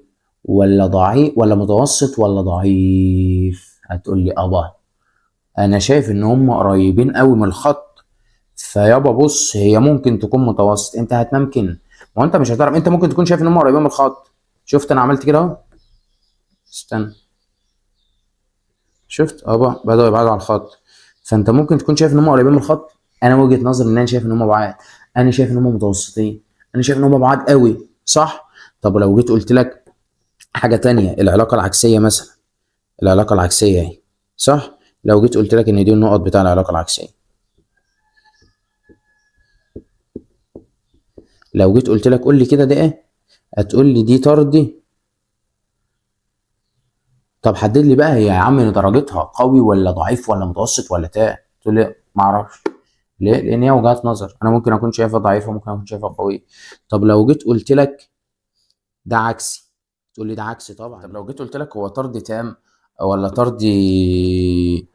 ولا ضعيف ولا متوسط ولا ضعيف، هتقول لي ابا انا شايف ان هم قريبين قوي من الخط، فيابا بص هي ممكن تكون متوسط. انت هتمكن، ما هو انت مش هتعرف، انت ممكن تكون شايف ان هم قريبين من الخط. شفت انا عملت كده اهو، استنى، شفت ابا بدأوا يبعدوا على الخط. فانت ممكن تكون شايف ان هم قريبين من الخط، انا وجهة نظري ان انا شايف ان هم بعاد، انا شايف ان هم متوسطين، انا شايف ان هم بعاد قوي، صح؟ طب لو جيت قلت لك حاجة تانية، العلاقة العكسية مثلا، العلاقة العكسية اهي، صح؟ لو جيت قلت لك ان دي النقط بتاع العلاقة العكسية، لو جيت قلت لك قول لي كده ده ايه، هتقول لي دي طردي. طب حدد لي بقى هي يا عم درجتها قوي ولا ضعيف ولا متوسط ولا تاء، تقول لي ما اعرفش. ليه؟ لان هي وجهات نظر، انا ممكن اكون شايفها ضعيفه ممكن اكون شايفها قويه. طب لو جيت قلت لك ده عكسي، تقول لي ده عكسي طبعا. طب لو جيت قلت لك هو طردي تام ولا طردي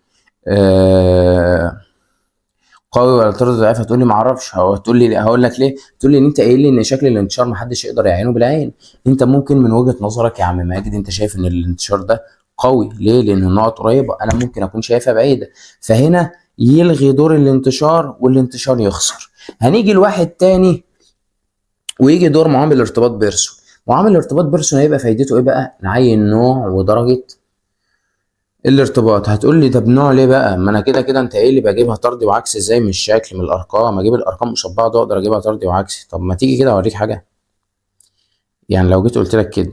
آه قوي ولا طرد ضعيف، هتقول لي ما اعرفش. هتقول لي هقول لك ليه، تقول لي ان انت قايل لي ان شكل الانتشار ما حدش يقدر يعينه بالعين. انت ممكن من وجهة نظرك يا عم ماجد انت شايف ان الانتشار ده قوي، ليه؟ لان النقط قريبه، انا ممكن اكون شايفها بعيده. فهنا يلغي دور الانتشار والانتشار يخسر. هنيجي لواحد تاني ويجي دور معامل الارتباط بيرسون. معامل الارتباط بيرسون هيبقى فايدته ايه بقى؟ نعين نوع ودرجه الارتباط. هتقول لي طب نوع ليه بقى؟ ما انا كده كده انت ايه اللي بجيبها طردي وعكسي ازاي من الشكل من الارقام؟ اجيب الارقام قصاد بعض واقدر اجيبها طردي وعكسي. طب ما تيجي كده اوريك حاجه. يعني لو جيت قلت لك كده،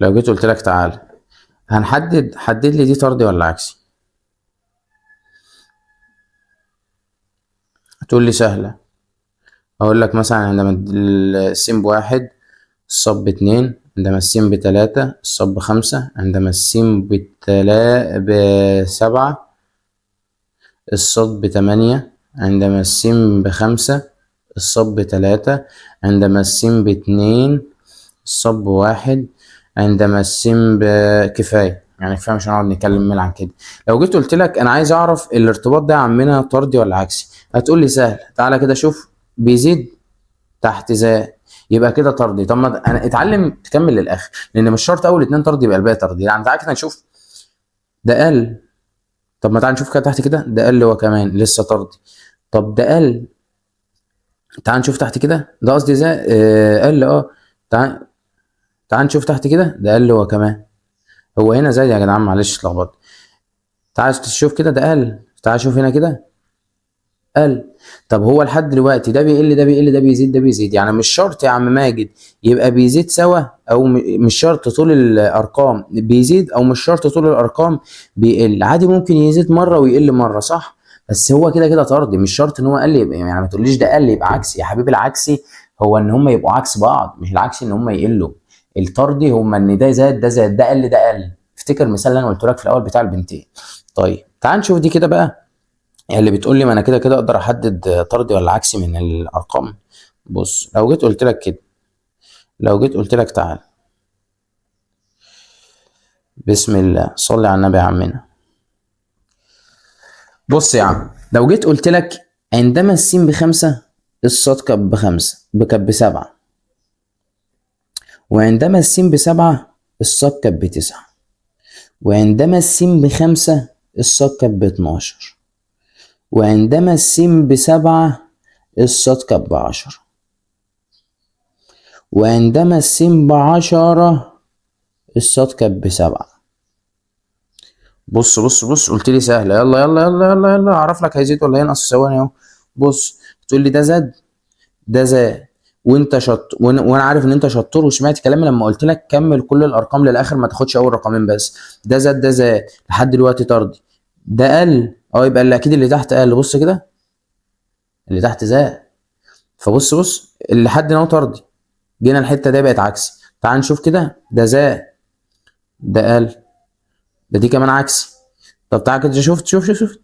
لو جيت قلت لك تعالى حدد لي دي طردي ولا عكسي، هتقول لي سهله. اقول لك مثلا عندما السين بواحد الصب باتنين، عندما السين بتلاتة الصب بخمسة، عندما السين بسبعة الصاد بتمانية، عندما السين بخمسة الصاد بتلاتة، عندما السين باتنين الصاد بواحد، عندما السين بكفاية. يعني كفاية مش هنقعد نتكلم عن كده. لو جيت قلت لك أنا عايز أعرف الارتباط ده يا عمنا طردي ولا عكسي، هتقول لي سهل. تعالى كده شوف، بيزيد تحت زائد يبقى كده طردي. طب ما انا اتعلم تكمل للاخر، لان مش شرط اول اتنين طردي يبقى الباقي طردي. يعني تعالى كده نشوف، ده قل. طب ما تعالى نشوف كده تحت كده، ده قل هو كمان لسه طردي. طب ده قل، تعال نشوف تحت كده، ده قصدي زي قل تعال نشوف تحت كده، ده قل هو كمان. هو هنا زاد يا جدعان معلش اتلخبطت. تعال تشوف كده ده قل، تعال شوف هنا كده قل. طب هو لحد دلوقتي ده بيقل ده بيقل ده بيزيد ده بيزيد، يعني مش شرط يا عم ماجد يبقى بيزيد سوا، او مش شرط طول الارقام بيزيد، او مش شرط طول الارقام بيقل. عادي ممكن يزيد مره ويقل مره، صح؟ بس هو كده كده طردي، مش شرط ان هو قل يبقى، يعني ما تقوليش ده قل يبقى عكسي يا حبيبي. العكسي هو ان هم يبقوا عكس بعض، مش العكس ان هم يقلوا. الطردي هم ان ده زاد ده زاد، ده قل ده قل. افتكر المثال اللي انا قلت لك في الاول بتاع البنتين. طيب تعال نشوف دي كده بقى، يعني اللي بتقول لي ما انا كده كده اقدر احدد طردي ولا عكسي من الارقام. بص لو جيت قلت لك كده، لو جيت قلت لك تعال، بسم الله صلي على النبي يا عمنا. بص يا عم لو جيت قلت لك عندما السين بخمسة الصاد كانت بخمسة كانت بسبعة، وعندما السين بسبعة الصاد كانت بتسعة، وعندما السين بخمسة الصاد كانت باتناشر، وعندما السين بسبعة الصاد كانت بعشرة، وعندما السين بعشرة الصاد كانت ب7. بص بص بص، قلت لي سهله، يلا يلا يلا يلا يلا اعرف لك هيزيد ولا هينقص، ثواني اهو. بص، تقول لي ده زاد، ده زاد، وانت وانا عارف ان انت شطور وسمعت كلامي لما قلت لك كمل كل الارقام للاخر، ما تاخدش اول رقمين بس. ده زاد، ده زاد لحد دلوقتي طردي. ده قل، يبقى اللي اكيد اللي تحت قل. بص كده، اللي تحت زاد. فبص بص، اللي حد هنا طردي، جينا الحته دي بقت عكسي. تعال نشوف كده، ده زاد، ده قل، ده دي كمان عكسي. طب تعال كده، شوف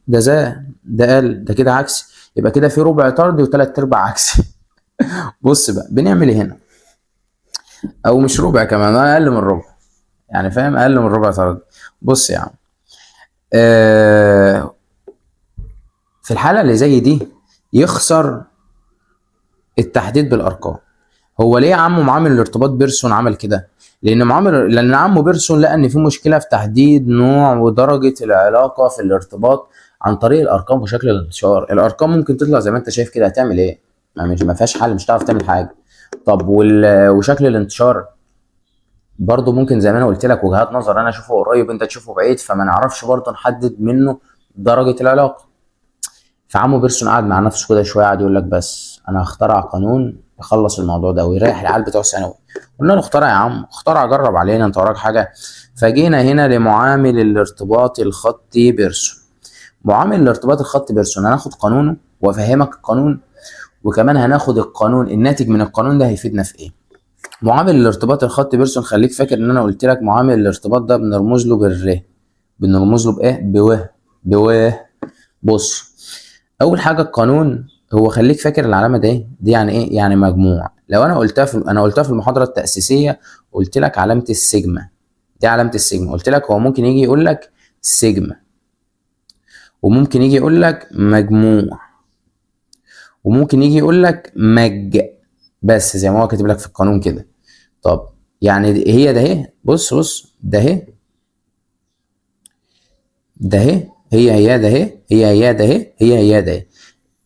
ده زاد، ده قل، ده كده عكسي. يبقى كده في ربع طردي وثلاث ارباع عكسي. بص بقى بنعمل ايه هنا، او مش ربع كمان، اقل من ربع، يعني فاهم، اقل من ربع طردي. بص يا عم، آه في الحاله اللي زي دي يخسر التحديد بالارقام. هو ليه عمه معامل الارتباط بيرسون عمل كده؟ لان عمه بيرسون لقى ان في مشكله في تحديد نوع ودرجه العلاقه في الارتباط عن طريق الارقام وشكل الانتشار. الارقام ممكن تطلع زي ما انت شايف كده، هتعمل ايه؟ ما فيهاش حل، مش هتعرف تعمل حاجه. طب وشكل الانتشار برضه ممكن زي ما انا قلت لك، وجهات نظر، انا اشوفه قريب انت تشوفه بعيد، فما نعرفش برضه نحدد منه درجه العلاقه. فعمو بيرسون قعد مع نفسه كده شويه، قعد يقول لك بس انا هخترع قانون يخلص الموضوع ده ويريح العيال بتوع ثانوي. قلنا له اخترع يا عم، اخترع، جرب علينا، انت وراك حاجه؟ فجينا هنا لمعامل الارتباط الخطي بيرسون. معامل الارتباط الخطي بيرسون هناخد قانونه وافهمك القانون، وكمان هناخد القانون الناتج من القانون ده هيفيدنا في ايه. معامل الارتباط الخطي بيرسون، خليك فاكر ان انا قلت لك معامل الارتباط ده بنرمز له بالر، بنرمز له بايه؟ بوه. بص، اول حاجه القانون، هو خليك فاكر العلامه دي يعني ايه؟ يعني مجموع. لو انا قلتها في المحاضره التاسيسيه، قلت لك علامه السيجما، دي علامه السيجما. قلت لك هو ممكن يجي يقول لك سيجما، وممكن يجي يقول لك مجموع، وممكن يجي يقول لك بس زي ما هو كاتب لك في القانون كده. طب يعني هي ده اهي، بص بص، ده اهي، ده اهي، هي ده اهي، هي ده اهي، هي ده اهي.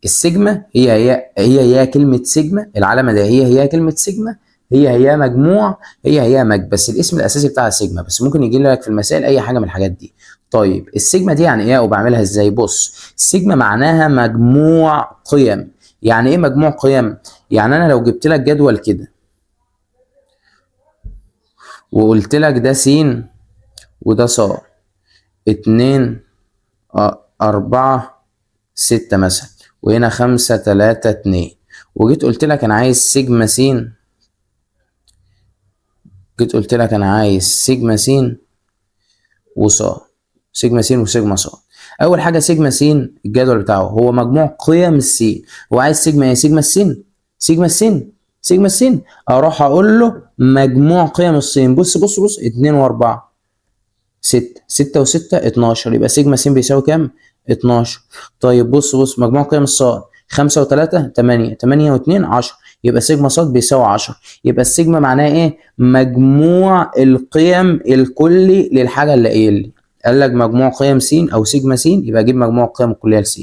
السيجما هي كلمة سيجما، العلامة دي هي كلمة سيجما، هي مجموع، هي بس الاسم الأساسي بتاعها سيجما، بس ممكن يجي لك في المسائل أي حاجة من الحاجات دي. طيب السيجما دي يعني إيه وبعملها إزاي؟ بص، السيجما معناها مجموع قيم. يعني إيه مجموع قيم؟ يعني أنا لو جبت لك جدول كده وقلت لك ده س وده ص، 2 4 6 مثلا، وهنا 5 3 2، وجيت قلت لك انا عايز سيجما س، جيت قلت لك انا عايز سيجما س وص، سيجما س وسيجما ص. اول حاجه سيجما س الجدول بتاعه هو مجموع قيم السين، هو عايز سيجما ايه؟ سيجما السين، سيجما السين، سيجما السين. اروح اقول له مجموع قيم السين، بص بص بص، 2 و4 6، 6 و6 12، يبقى سيجما س بيساوي كام؟ 12. طيب بص بص، مجموع قيم الصاد 5 و3 8، 8 و2 10، يبقى سيجما صاد بيساوي 10. يبقى السيجما معناها ايه؟ مجموع القيم الكلي للحاجه اللي قايل لي. قال لك مجموع قيم س او سيجما س، يبقى اجيب مجموع القيم الكليه لس.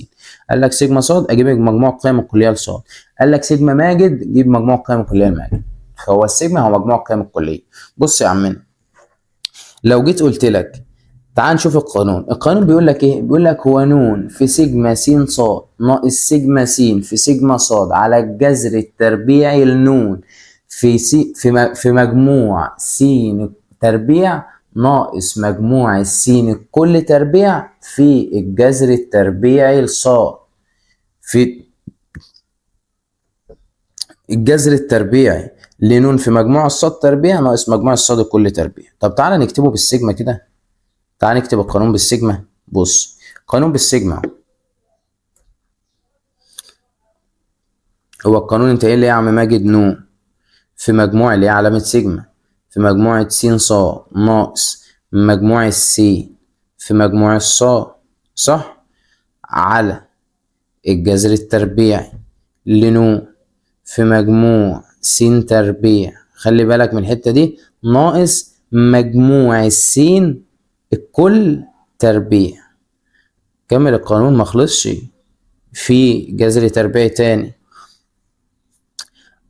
قال لك سيجما صاد، اجيب مجموع القيم الكليه لصاد. قال لك سيجما ماجد، جيب مجموع القيم الكليه لماجد. فهو السيجما هو مجموع القيم الكليه. بص يا عمنا، لو جيت قلت لك تعال نشوف القانون. القانون بيقول لك ايه؟ بيقول لك هو ن في سيجما س ص ناقص سيجما س في سيجما ص على الجذر التربيعي لنون في مجموع س تربيع ناقص مجموع السين الكل تربيع في الجذر التربيعي لصاد، في الجذر التربيعي لنون في مجموع الصاد تربيع ناقص مجموع الصاد الكل تربيع. طب تعالى نكتبه بالسيجما كده، تعال نكتب القانون بالسيجما. بص، قانون بالسيجما هو القانون، انت ايه اللي يا عم ماجد؟ نو في مجموع اللي هي علامة سيجما في مجموعة س ص ناقص مجموع السي في مجموع الصا، صح، على الجذر التربيعي لنو في مجموع س تربيع، خلي بالك من الحتة دي، ناقص مجموع السين الكل تربيع. كمل القانون مخلصش، في جذر تربيعي تاني،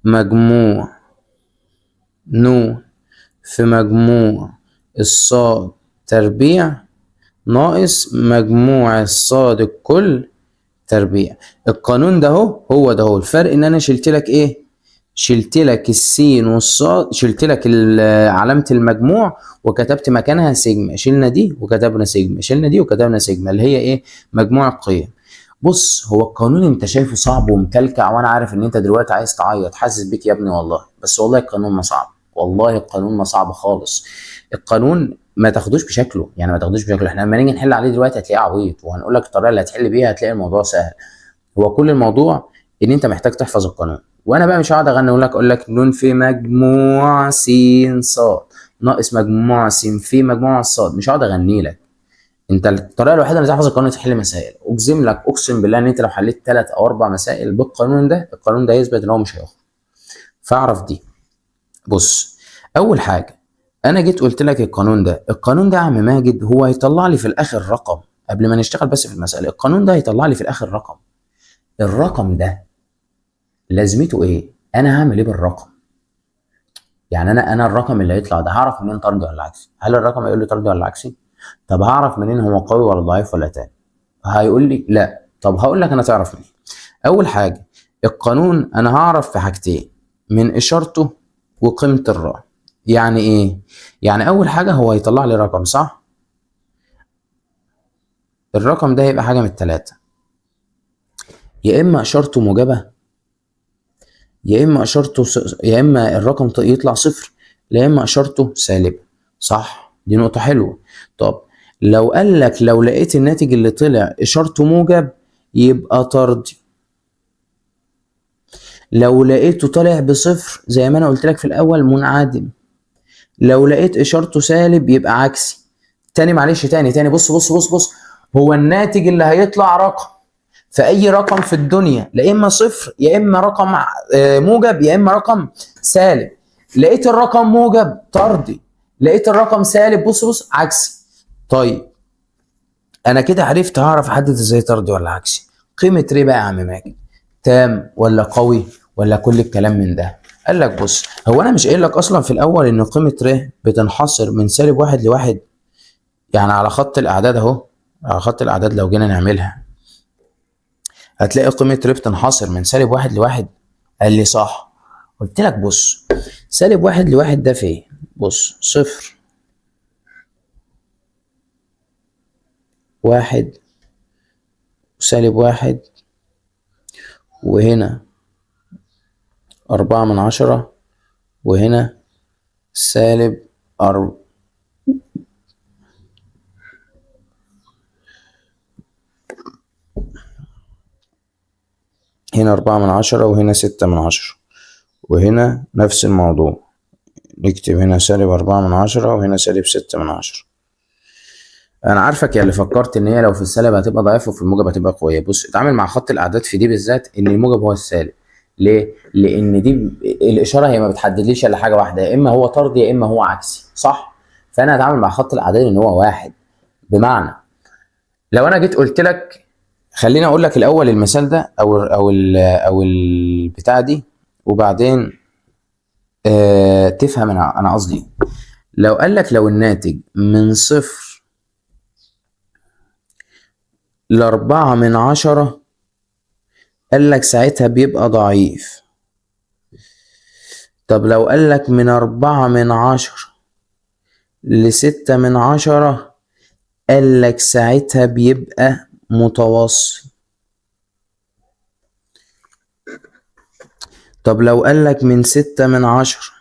مجموع نون في مجموع الصاد تربيع ناقص مجموع الصاد الكل تربيع. القانون ده هو ده الفرق، ان انا شلت لك ايه؟ شلت لك السين والصاد، شلت لك علامة المجموع وكتبت مكانها سيجما. شلنا دي وكتبنا سيجما، شلنا دي وكتبنا سيجما، اللي هي ايه؟ مجموع القيم. بص، هو القانون انت شايفه صعب ومكلكع، وانا عارف ان انت دلوقتي عايز تعيط، حاسس بيك يا ابني والله، بس والله القانون ما صعب، والله القانون ما صعب خالص. القانون ما تاخدوش بشكله، يعني ما تاخدوش بشكله. احنا لما نيجي نحل عليه دلوقتي هتلاقيه عبيط، وهنقول لك الطريقه اللي هتحل بيها هتلاقي الموضوع سهل. هو كل الموضوع ان انت محتاج تحفظ القانون. وانا بقى مش هقعد اغني اقول لك ن في مجموع س ص ناقص مجموع س في مجموع ص، مش هقعد اغني لك. انت الطريقه الوحيده اللي تحفظ القانون تحل مسائل. اجزم لك، اقسم بالله ان انت لو حليت 3 او 4 مسائل بالقانون ده، القانون ده يثبت ان هو مش هيخرج. فاعرف دي. بص، اول حاجه انا جيت قلت لك القانون ده يا عم ماجد هو هيطلع لي في الاخر رقم. قبل ما نشتغل بس في المساله، القانون ده هيطلع لي في الاخر رقم. الرقم ده لازمته ايه؟ انا هعمل ايه بالرقم؟ يعني انا الرقم اللي هيطلع ده هعرف منين طردي ولا عكسي؟ هل الرقم هيقول لي طردي ولا عكسي؟ طب هعرف منين هو قوي ولا ضعيف ولا تاني؟ هيقول لي لا. طب هقول لك انا تعرف منين. اول حاجه، القانون انا هعرف في حاجتين، من اشارته وقيمه الراء. يعني ايه؟ يعني اول حاجه هو هيطلع لي رقم، صح؟ الرقم ده هيبقى حاجه من الثلاثه، يا اما اشارته موجبه، يا اما يا اما الرقم يطلع صفر، يا اما اشارته سالبه. صح؟ دي نقطه حلوه. طب لو قال لك لو لقيت الناتج اللي طلع اشارته موجب يبقى طردي، لو لقيته طالع بصفر زي ما انا قلت لك في الاول منعدم، لو لقيت اشارته سالب يبقى عكسي. تاني معلش، تاني بص، هو الناتج اللي هيطلع رقم، فاي رقم في الدنيا لا اما صفر يا اما رقم موجب يا اما رقم سالب. لقيت الرقم موجب طردي، لقيت الرقم سالب بص عكسي. طيب انا كده عرفت هعرف احدد ازاي طردي ولا عكسي. قيمه ر بقى يا عم ماجد، تام ولا قوي ولا كل الكلام من ده؟ قال لك بص، هو انا مش قايل لك اصلا في الاول ان قيمه ر بتنحصر من سالب واحد لواحد؟ يعني على خط الاعداد اهو، على خط الاعداد لو جينا نعملها هتلاقي قيمه ر بتنحصر من سالب واحد لواحد. قال لي صح. قلت لك بص، سالب واحد لواحد ده فين؟ بص، صفر واحد وسالب واحد، وهنا 4/10، وهنا سالب هنا 4/10 وهنا 6/10، وهنا نفس الموضوع، نكتب هنا -4/10 وهنا -6/10. انا عارفك يا اللي فكرت ان هي لو في السالب هتبقى ضعيفه وفي الموجب هتبقى قويه. بص، اتعامل مع خط الاعداد في دي بالذات ان الموجب هو السالب. ليه؟ لان دي الاشاره هي ما بتحددليش الا حاجه واحده، يا اما هو طردي يا اما هو عكسي، صح؟ فانا هتعامل مع خط الاعداد ان هو واحد. بمعنى لو انا جيت قلت لك، خليني اقول لك الاول المثال ده او البتاع دي، وبعدين تفهم انا قصدي. لو قال لك لو الناتج من 0 ل4/10، قال لك ساعتها بيبقى ضعيف. طب لو قال لك من 4/10 ل6/10، قال لك ساعتها بيبقى متوسط. طب لو قال لك من 6/10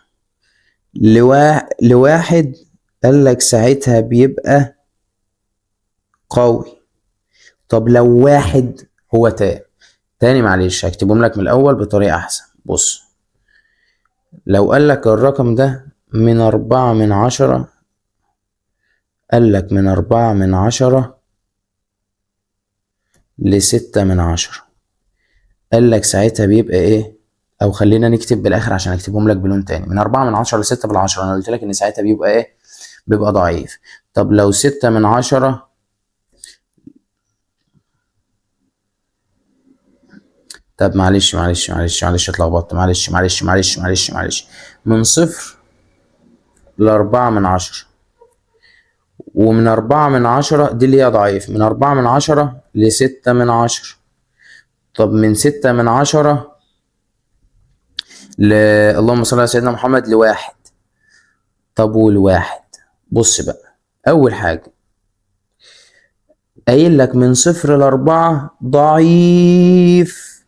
لواحد، قال لك ساعتها بيبقى قوي. طب لو واحد هو تاني معلش هكتبهم لك من الأول بطريقة أحسن. بص، لو قال لك الرقم ده من 4/10، قال لك من 4/10 ل6/10، قال لك ساعتها بيبقى إيه؟ أو خلينا نكتب بالآخر عشان أكتبهم لك بلون تاني. من 4/10 ل6/10 أنا قلت لك إن ساعتها بيبقى إيه؟ بيبقى ضعيف. طب لو 6/10، طب معلش اتلخبطت، معلش. من 0 ل4/10، ومن 4/10 دي اللي هي ضعيف، من 4/10 ل6/10. طب من 6/10 اللهم صل على سيدنا محمد لواحد. طب والواحد، بص بقى، أول حاجة قايل لك من 0 ل4 ضعيف،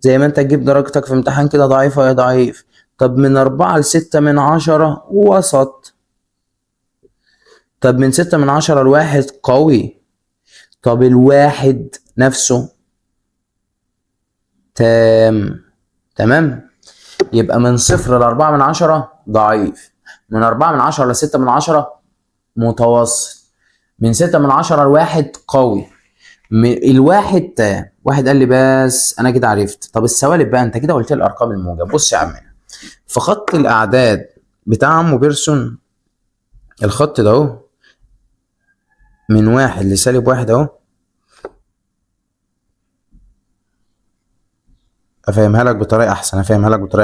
زي ما انت تجيب درجتك في امتحان كده ضعيفة يا ضعيف. طب من 4 ل6/10 وسط. طب من 6/10 لواحد قوي. طب الواحد نفسه تمام. يبقى من 0 ل4/10 ضعيف، من 4/10 ل6/10 متوسط، من 6/10 لواحد قوي، الواحد تام. واحد قال لي بس انا كده عرفت. طب السوالب بقى، انت كده قلت لي الارقام الموجب. بص يا عمنا، في خط الاعداد بتاع عمو بيرسون، الخط ده اهو من 1 لسالب 1 اهو. افهمها لك بطريقه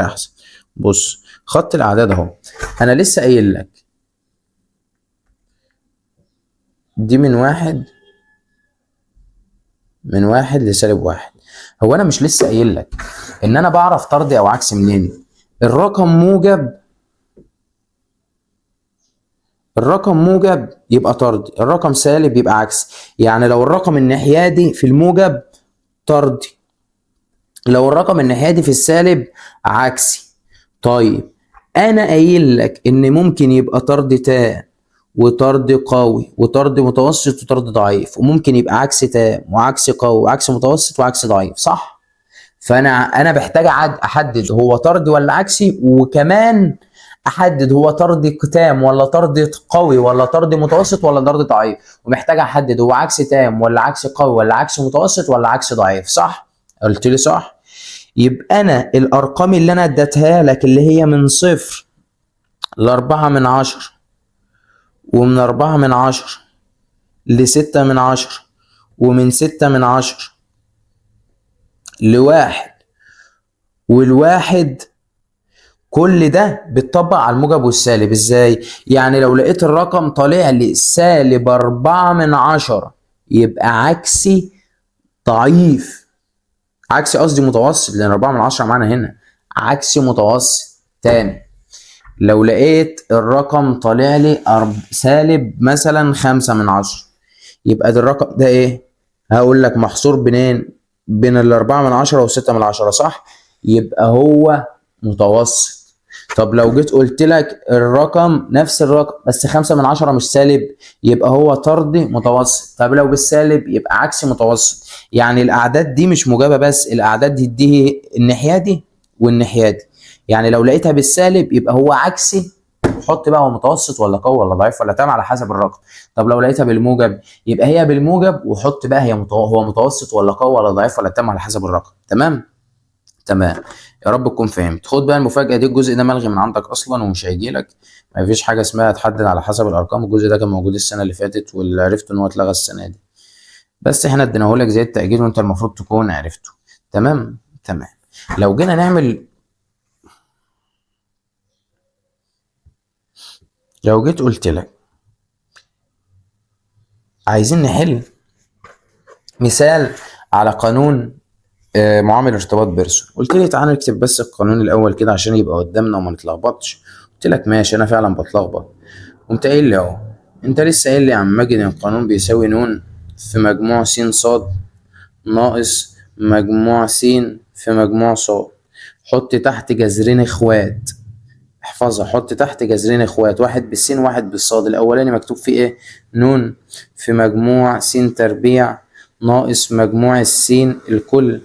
احسن. بص، خط الاعداد اهو، انا لسه قايل لك دي من 1 لسالب 1. هو انا مش لسه قايل لك ان انا بعرف طردي او عكسي منين؟ الرقم موجب يبقى طردي، الرقم سالب يبقى عكسي. يعني لو الرقم الناحيه دي في الموجب طردي، لو الرقم الناحيه دي في السالب عكسي. طيب انا قايل لك ان ممكن يبقى طرد تام وطرد قوي وطرد متوسط وطرد ضعيف، وممكن يبقى عكس تام وعكس قوي وعكس متوسط وعكس ضعيف، صح؟ فانا بحتاج احدد هو طردي ولا عكسي، وكمان احدد هو طردي تام ولا طردي قوي ولا طردي متوسط ولا طردي ضعيف، ومحتاج احدد هو عكس تام ولا عكس قوي ولا عكس متوسط ولا عكس ضعيف، صح؟ قلت لي صح. يبقى انا الارقام اللي انا اديتها لك اللي هي من 0 ل4/10 ومن 4/10 ل6/10 ومن 6/10 لواحد والواحد، كل ده بيتطبق على الموجب والسالب. ازاي؟ يعني لو لقيت الرقم طالع لي -4/10 يبقى عكسي ضعيف، عكسي قصدي متوسط، لان 4/10 معانا هنا عكسي متوسط. تاني، لو لقيت الرقم طالع لي سالب مثلا 5/10 يبقى ده الرقم ده ايه؟ هقول لك محصور بين 4/10 و6/10، صح؟ يبقى هو متوسط. طب لو جيت قلت لك الرقم نفس الرقم بس 5/10 مش سالب، يبقى هو طردي متوسط. طب لو بالسالب يبقى عكسي متوسط. يعني الاعداد دي مش موجبه بس، الاعداد دي الناحيه دي والناحيه دي. يعني لو لقيتها بالسالب يبقى هو عكسي، حط بقى هو متوسط ولا قوي ولا ضعيف ولا تام على حسب الرقم. طب لو لقيتها بالموجب يبقى هي بالموجب، وحط بقى هو متوسط ولا قوي ولا ضعيف ولا تام على حسب الرقم. تمام. يا رب تكون فهمت. خد بقى المفاجأة دي، الجزء ده ملغي من عندك أصلا ومش هيجي لك. مفيش حاجة اسمها تحدد على حسب الأرقام، الجزء ده كان موجود السنة اللي فاتت واللي عرفته إن هو اتلغى السنة دي، بس إحنا اديناهولك زي التأكيد وأنت المفروض تكون عرفته. تمام. لو جينا نعمل، لو جيت قلت لك عايزين نحل مثال على قانون معامل ارتباط بيرسون، قلت لي تعالى نكتب بس القانون الاول كده عشان يبقى قدامنا وما نتلخبطش. قلت لك ماشي، انا فعلا بتلخبط. قمت قايل لي اهو، انت لسه قايل لي يا عم ماجد ان القانون بيساوي ن في مجموع س ص ناقص مجموع س في مجموع ص. حط تحت جذرين اخوات، احفظها، حط تحت جذرين اخوات، واحد بالسين واحد بالصاد. الاولاني مكتوب فيه ايه؟ ن في مجموع س تربيع ناقص مجموع السين الكل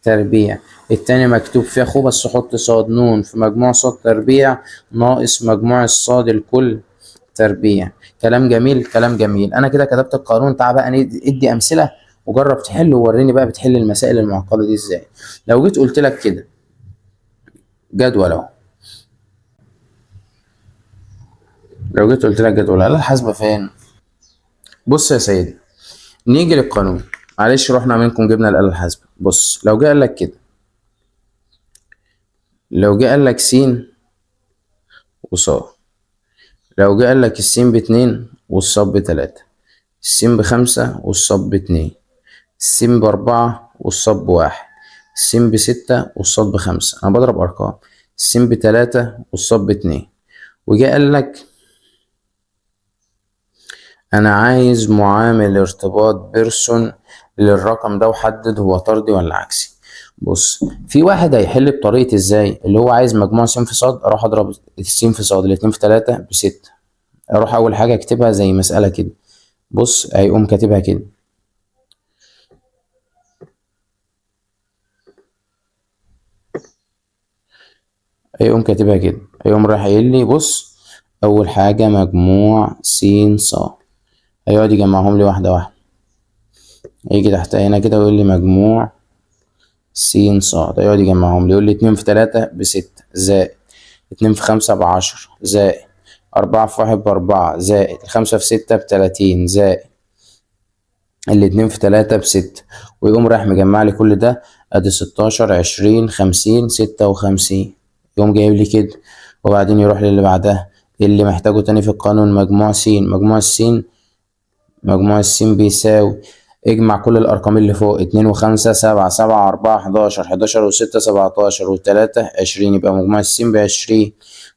تربيع. التاني مكتوب فيه اخوه بس حط صاد، ن في مجموع صاد تربيع ناقص مجموع الصاد الكل تربيع. كلام جميل. انا كده كتبت القانون. تعال بقى ادي امثله وجرب تحل ووريني بقى بتحل المسائل المعقده دي ازاي. لو جيت قلت لك كده جدول اهو، لو جيت قلت لك جدول الآلة الحاسبة فين؟ بص يا سيدي، نيجي للقانون. معلش رحنا منكم جبنا الآلة الحاسبة. بص، لو جه قال لك كده، لو جه قال لك س وص، لو جه قال لك السين ب2 والصاد ب3، السين ب5 والصاد ب2، السين ب4 والصاد ب1، السين ب6 والصاد ب5. انا بضرب ارقام. السين ب3 والصاد ب2. وجاء قال لك انا عايز معامل ارتباط بيرسون للرقم ده وحدد هو طردي ولا عكسي. بص، في واحد هيحل بطريقة ازاي، اللي هو عايز مجموع س في ص، اروح اضرب س في ص الاتنين في 3 ب6. اروح اول حاجة اكتبها زي مسألة كده. بص، هيقوم كاتبها كده. هيقوم كاتبها كده. هيقوم رايح قايل لي بص، اول حاجة مجموع س ص. هيقعد يجمعهم لي واحدة واحدة. هيجي تحت هنا كده ويقول لي مجموع س ص. هيقعد يجمعهم لي. يقول لي 2 في 3 ب6 زائد 2 في 5 ب10 زائد 4 في 1 ب4 زائد 5 في 6 ب30 زائد 2 في 3 ب6. ويقوم رايح مجمع لي كل ده. ادي 16 20 50 56. يقوم جايب لي كده. وبعدين يروح للي بعدها اللي محتاجه تاني في القانون مجموع س. مجموع السين بيساوي، اجمع كل الارقام اللي فوق. 2 و5 7 7 4 11 11 و6 17 و3 20. يبقى مجموع السين ب20.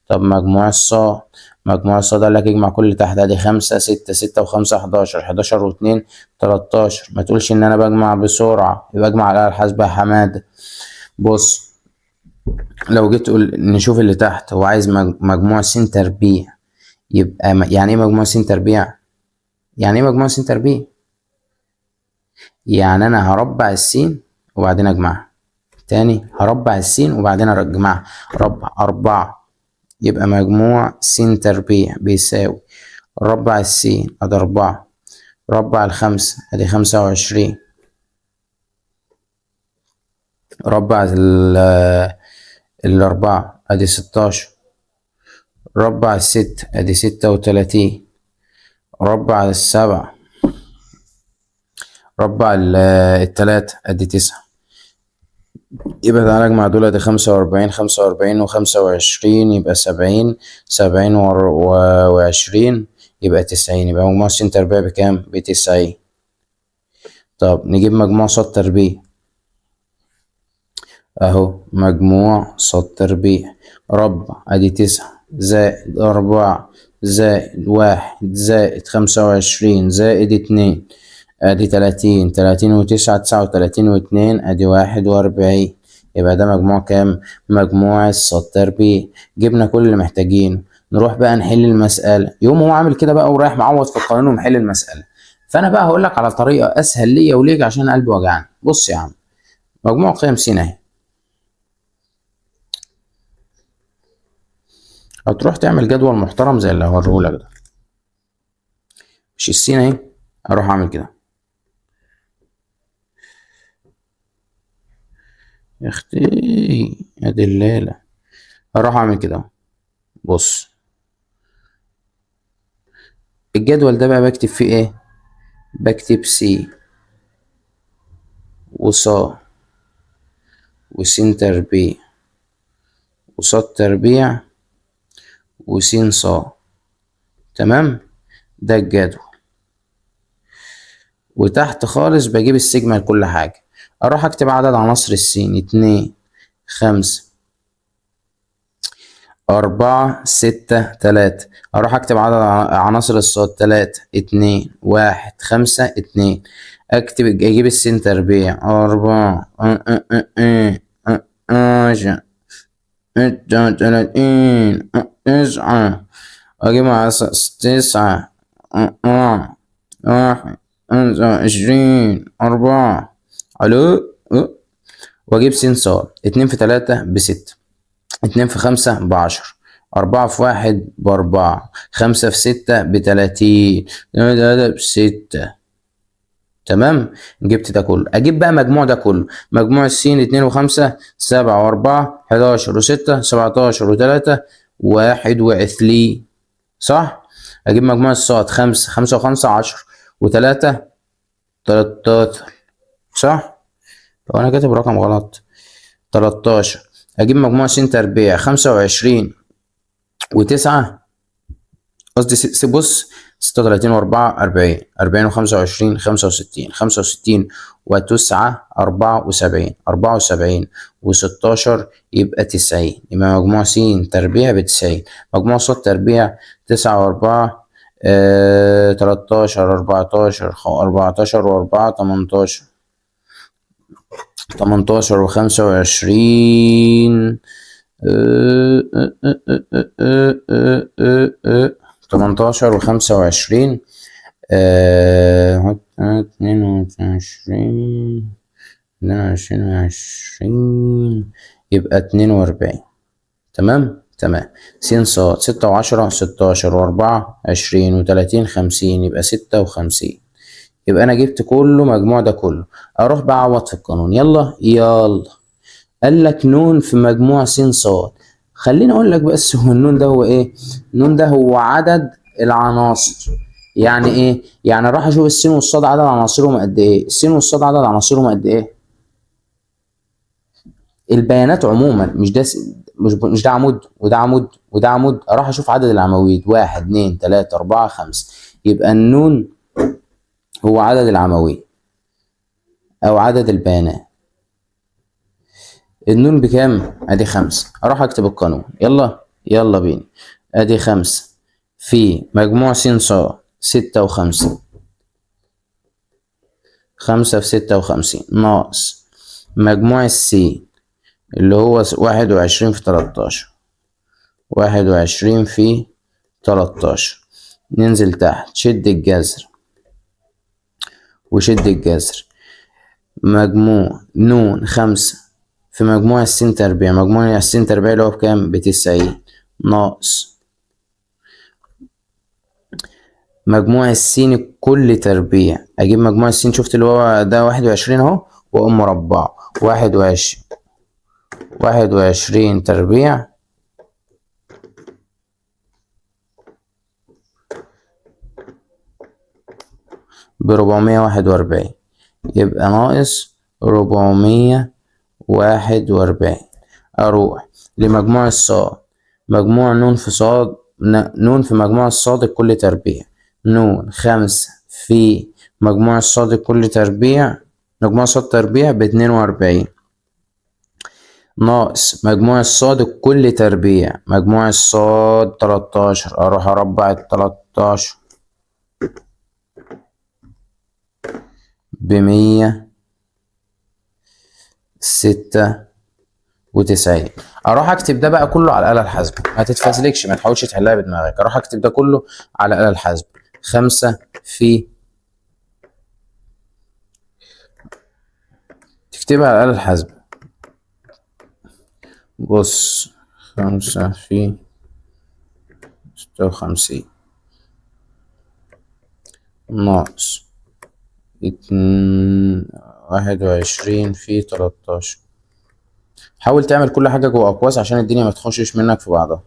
طب مجموع الصاد قال لك اجمع كل اللي تحت. ادي 5 6 6 و5 11 11 و2 13. ما تقولش ان انا بجمع بسرعة، يبقى اجمع على الحاسبة يا حمادة. بص، لو جيت تقول نشوف اللي تحت، هو عايز مجموع س تربيع. يبقى يعني ايه مجموع س تربيع؟ يعني ايه مجموع س تربيع؟ يعني انا هربع السين وبعدين اجمعها. تاني، هربع السين وبعدين اجمعها. ربع 4. يبقى مجموع س تربيع بيساوي ربع السين ادي 4 ربع ال5 ادي 25 ربع ال4 ادي 16 ربع ال6 ادي 36 ربع ال7 ربع ال3 ادي 9. يبقى تعالى اجمع دول. ادي 45 45 و25 يبقى 70 70 و20 يبقى 90. يبقى مجموع س تربيع بكام؟ ب90. طب نجيب مجموع ص تربيع. اهو مجموع ص تربيع. ربع ادي 9 زائد 4 زائد 1 زائد 25 زائد 2 ادي 30 30 و9 39 و2 ادي 41. يبقى ده مجموع كام؟ مجموع الص تربيع. جبنا كل اللي محتاجينه. نروح بقى نحل المسألة. يوم هو عامل كده بقى ورايح معوض في القانون ومحل المسألة. فأنا بقى هقول لك على طريقة أسهل ليا وليك عشان قلبي وجعني. بص يا عم، مجموع قيم س أهي. هتروح تعمل جدول محترم زي اللي هوريهولك ده. مش السين أهي. أروح أعمل كده. يا اختي يا دي الليلة. هروح اعمل كده. بص، الجدول ده بقى بكتب فيه ايه؟ بكتب س وص وس تربيع وص تربيع وس ص. تمام، ده الجدول. وتحت خالص بجيب السيجما لكل حاجة. اروح اكتب عدد عناصر السين 2 5 4 6 3. اروح اكتب عدد عناصر الصاد 3 2 1 5 2. اكتب اجيب السين تربيع 4 10 30 9. اجيب مع 9 1 25 4. الو. واجيب س صاد 2 في 3 ب6 2 في 5 ب10 4 في 1 ب4 5 في 6 ب30 ب6. تمام، جبت ده كله. اجيب بقى مجموع ده كله. مجموع السين 2 و5 7 و4 11 و6 17 و3 21. صح. اجيب مجموع الصاد 5 5 و5 10 و3 13. صح. لو انا كاتب رقم غلط 13. اجيب مجموع س تربيع 25 و9. قصدي بص 36 وأربعة 40، 40 وخمسة وعشرين 65، 65 وتسعة 74، 74 وستاشر يبقى 90. يبقى مجموع س تربيع ب90. مجموع ص تربيع 9 وأربعة 13، 14 وأربعة 18، 18 وخمسة وعشرين 18 وخمسة وعشرين 22، 22 يبقى 42. تمام. س ص 6 وعشرة 16 وأربعة 20 وتلاتين 50 يبقى 56. يبقى أنا جبت كله مجموع ده كله. أروح بقى أعوض في القانون. يلا. قال لك ن في مجموع س ص. خليني أقول لك بس هو النون ده هو إيه؟ النون ده هو عدد العناصر. يعني إيه؟ يعني راح أشوف السين والصاد عدد عناصرهم قد إيه؟ السين والصاد عدد عناصرهم قد إيه؟ البيانات عموما مش ده عمود وده عمود وده عمود. اروح اشوف عدد العواميد 1 2 3 4 5. يبقى النون هو عدد العواميد او عدد البيانات. النون بكام؟ ادي 5. اروح اكتب القانون. يلا بينا. ادي 5 في مجموع س ص 56، 5 في 56 ناقص مجموع السين اللي هو 21 في 13، 21 في 13. ننزل تحت شد الجذر وشد الجذر. مجموع ن 5 في مجموع السين تربيع. مجموع السين تربيع اللي هو بكام؟ ب90 ناقص مجموع السين كل تربيع. اجيب مجموع السين، شفت اللي هو ده 21 اهو، واقوم مربعه 21 تربيع ب441. يبقى ناقص 441. اروح لمجموع الصاد. مجموع ن في صاد ن في مجموع الصاد كل تربيع. ن 5 في مجموع الصاد كل تربيع. مجموع الصاد تربيع ب42 ناقص مجموع الصاد كل تربيع. مجموع الصاد 13. اروح اربع 13 ب196. اروح اكتب ده بقى كله على الآلة الحاسبة. ما تتفزلكش، ما تحاولش تحلها بدماغك. اروح اكتب ده كله على الآلة الحاسبة. 5 في، تكتبها على الآلة الحاسبة. بص، 5 في 56 ناقص 21 في 13. حاول تعمل كل حاجة جوه أقواس عشان الدنيا ما تخشش منك في بعضها.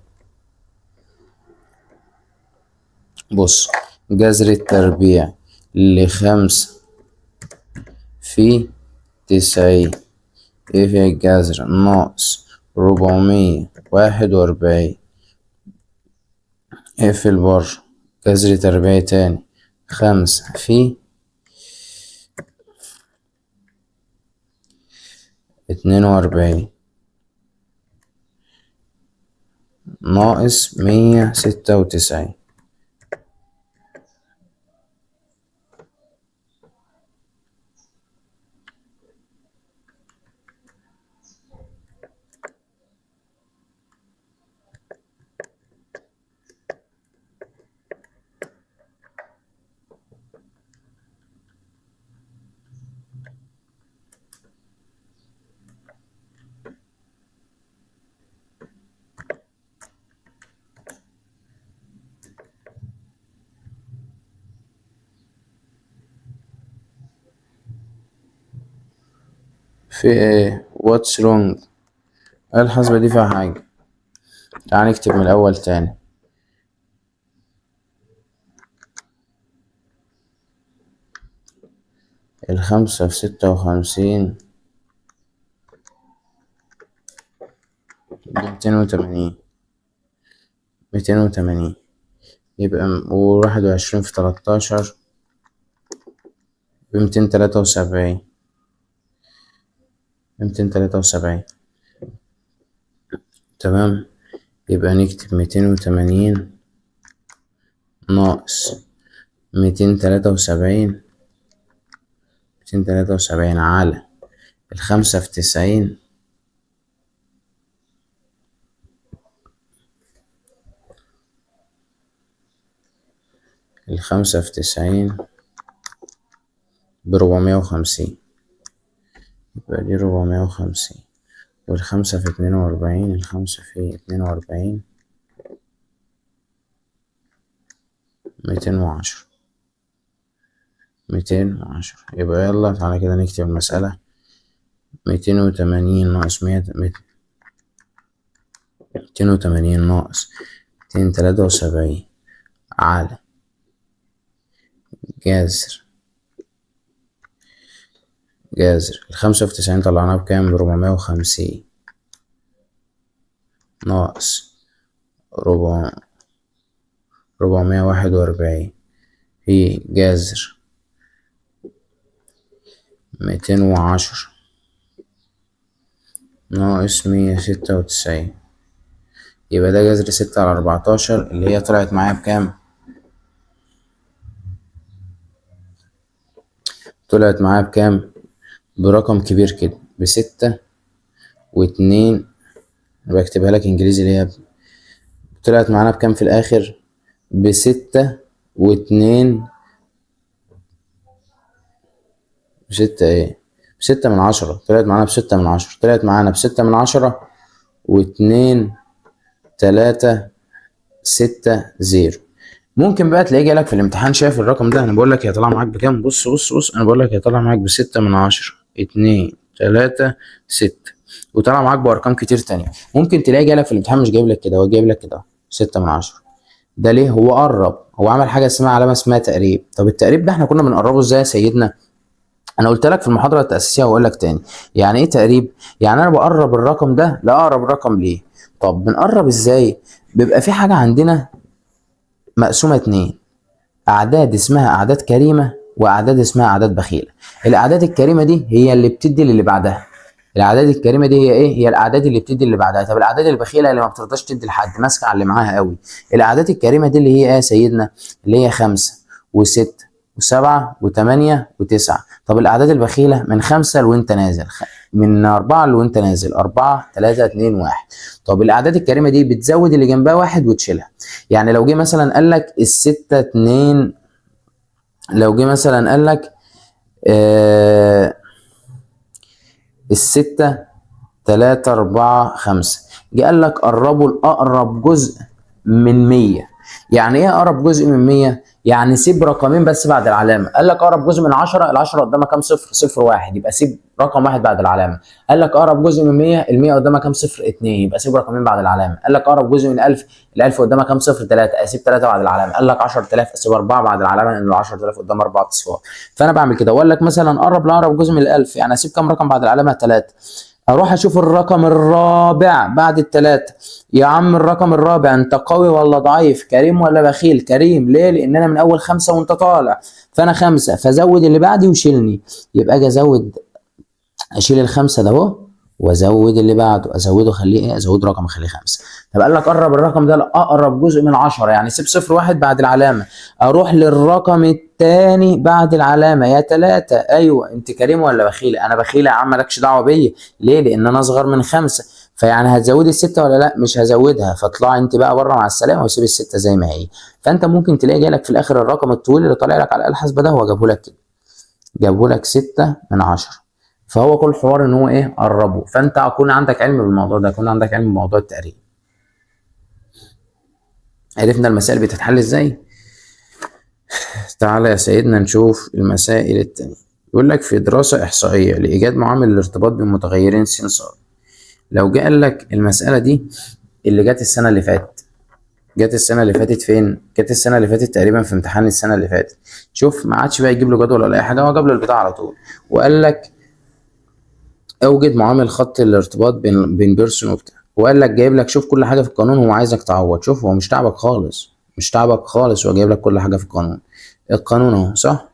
بص، جذر التربيع ل5 في 90 ايه في الجذر ناقص 441 ايه في البر. جذر تربيع تاني 5 في 42 ناقص 196. في ايه؟ what's wrong؟ الحسبة دي فيها حاجة. تعال نكتب من الأول تاني. ال5 في 56 280. يبقى 21 في 13 ب273. 273 تمام. يبقى نكتب 280 ناقص 273. 273 على 5 في 90. 5 في 90 ب450. يبقى دي 450. 5 في 42. 5 في 42 210. 210. يبقى يلا تعالى كده نكتب المسألة. 280 ناقص 280 ناقص 273 على جذر 5 في 90 طلعناه بكام؟ ب450 ناقص 441 في جذر 210 ناقص 196. يبقى ده جذر 6/14 اللي هي طلعت معايا بكام؟ طلعت معايا بكام؟ برقم كبير كده، ب6 و2. بكتبها لك انجليزي ليه يا ابني؟ طلعت معانا بكام في الاخر؟ ب6 و2. ب6 من 10. طلعت معانا ب6 من 10. طلعت معانا ب6 من 10 و2 3 6 0. ممكن بقى تلاقيه جالك في الامتحان شايف الرقم ده. انا بقول لك هي طالعه معاك بكام؟ بص انا بقول لك هي طالعه معاك ب6 من 10 2 3 6 وطالعه معاك بارقام كتير تانية. ممكن تلاقيه جالك في الامتحان مش جايب لك كده، هو جايب لك كده 6 من 10. ده ليه؟ هو قرب، هو عمل حاجه اسمها علامه اسمها تقريب. طب التقريب ده احنا كنا بنقربه ازاي يا سيدنا؟ انا قلت لك في المحاضره التاسيسيه وهقول لك تاني يعني ايه تقريب. يعني انا بقرب الرقم ده لاقرب رقم ليه. طب بنقرب ازاي؟ بيبقى في حاجه عندنا مقسومه 2، اعداد اسمها اعداد كريمه واعداد اسمها اعداد بخيله. الاعداد الكريمه دي هي اللي بتدي للي بعدها. الاعداد الكريمه دي هي ايه؟ هي الاعداد اللي بتدي اللي بعدها. طب الاعداد البخيله اللي ما بترضاش تدي لحد، ماسكه على اللي معاها قوي. الاعداد الكريمه دي اللي هي ايه يا سيدنا؟ اللي هي 5 و6 و7 و8 و9. طب الاعداد البخيله من 5 لوانت نازل، من 4 لوانت نازل 4 3 2 1. طب الاعداد الكريمه دي بتزود اللي جنبها 1 وتشيلها. يعني لو جه مثلا قال لك الستة 2، لو جه مثلا قال لك الستة 3 4 5، جه قال لك قربوا لأقرب جزء من 100. يعني ايه أقرب جزء من 100؟ يعني سيب رقمين بس بعد العلامة. قال لك أقرب جزء من 10، ال10 قدامها كام صفر؟ صفر واحد، يبقى سيب رقم واحد بعد العلامة. قال لك أقرب جزء من 100، ال100 قدامها كام صفر؟ 2، يبقى سيب رقمين بعد العلامة. قال لك أقرب جزء من 1000، ال1000 قدامها كام صفر؟ 3، اسيب 3 بعد العلامة. قال لك 10000، اسيب 4 بعد العلامة لأن ال10000 قدام 4 اصفار. فأنا بعمل كده. وقال لك مثلا قرب لأقرب جزء من ال1000، يعني اسيب كام رقم بعد العلامة؟ 3. اروح اشوف الرقم الرابع بعد ال3. يا عم الرقم الرابع انت قوي ولا ضعيف؟ كريم ولا بخيل؟ كريم. ليه؟ لان انا من اول 5 وانت طالع، فانا 5، فزود اللي بعدي وشيلني. يبقى اجي ازود، اشيل ال5 ده اهو وازود اللي بعده، ازوده اخليه ايه؟ ازود رقم اخليه 5. طب قال لك قرب الرقم ده لاقرب جزء من 10، يعني سيب صفر واحد بعد العلامه. اروح للرقم الثاني بعد العلامه. يا 3. ايوه انت كريم ولا بخيله؟ انا بخيله يا عم، مالكش دعوه بيا. ليه؟ لان انا اصغر من 5. فيعني هتزودي ال6 ولا لا؟ مش هزودها، فاطلعي انت بقى بره مع السلامه وسيب ال6 زي ما هي. فانت ممكن تلاقي جالك في الاخر الرقم الطويل اللي طالع لك على الاله الحاسبه ده، هو جابه لك كده، جابه لك 6 من 10. فهو كل حوار ان هو ايه؟ قربه. فانت اكون عندك علم بالموضوع ده، يكون عندك علم بموضوع التقريب. عرفنا المسائل بتتحل ازاي؟ تعالى يا سيدنا نشوف المسائل التانية. يقول لك في دراسة إحصائية لإيجاد معامل الارتباط بين متغيرين س ص. لو جه قال لك المسألة دي اللي جت السنة اللي فاتت، جت السنة اللي فاتت فين؟ جت السنة اللي فاتت تقريبا في امتحان السنة اللي فاتت. شوف ما عادش بقى يجيب له جدول ولا أي حاجة، هو جاب له البتاع على طول وقال لك اوجد معامل خط الارتباط بين بيرسون وبتاع. وقال لك جايب لك، شوف كل حاجه في القانون، هو عايزك تعوض. شوف هو مش تعبك خالص، مش تعبك خالص، وجايب لك كل حاجة في القانون. القانون اهو صح.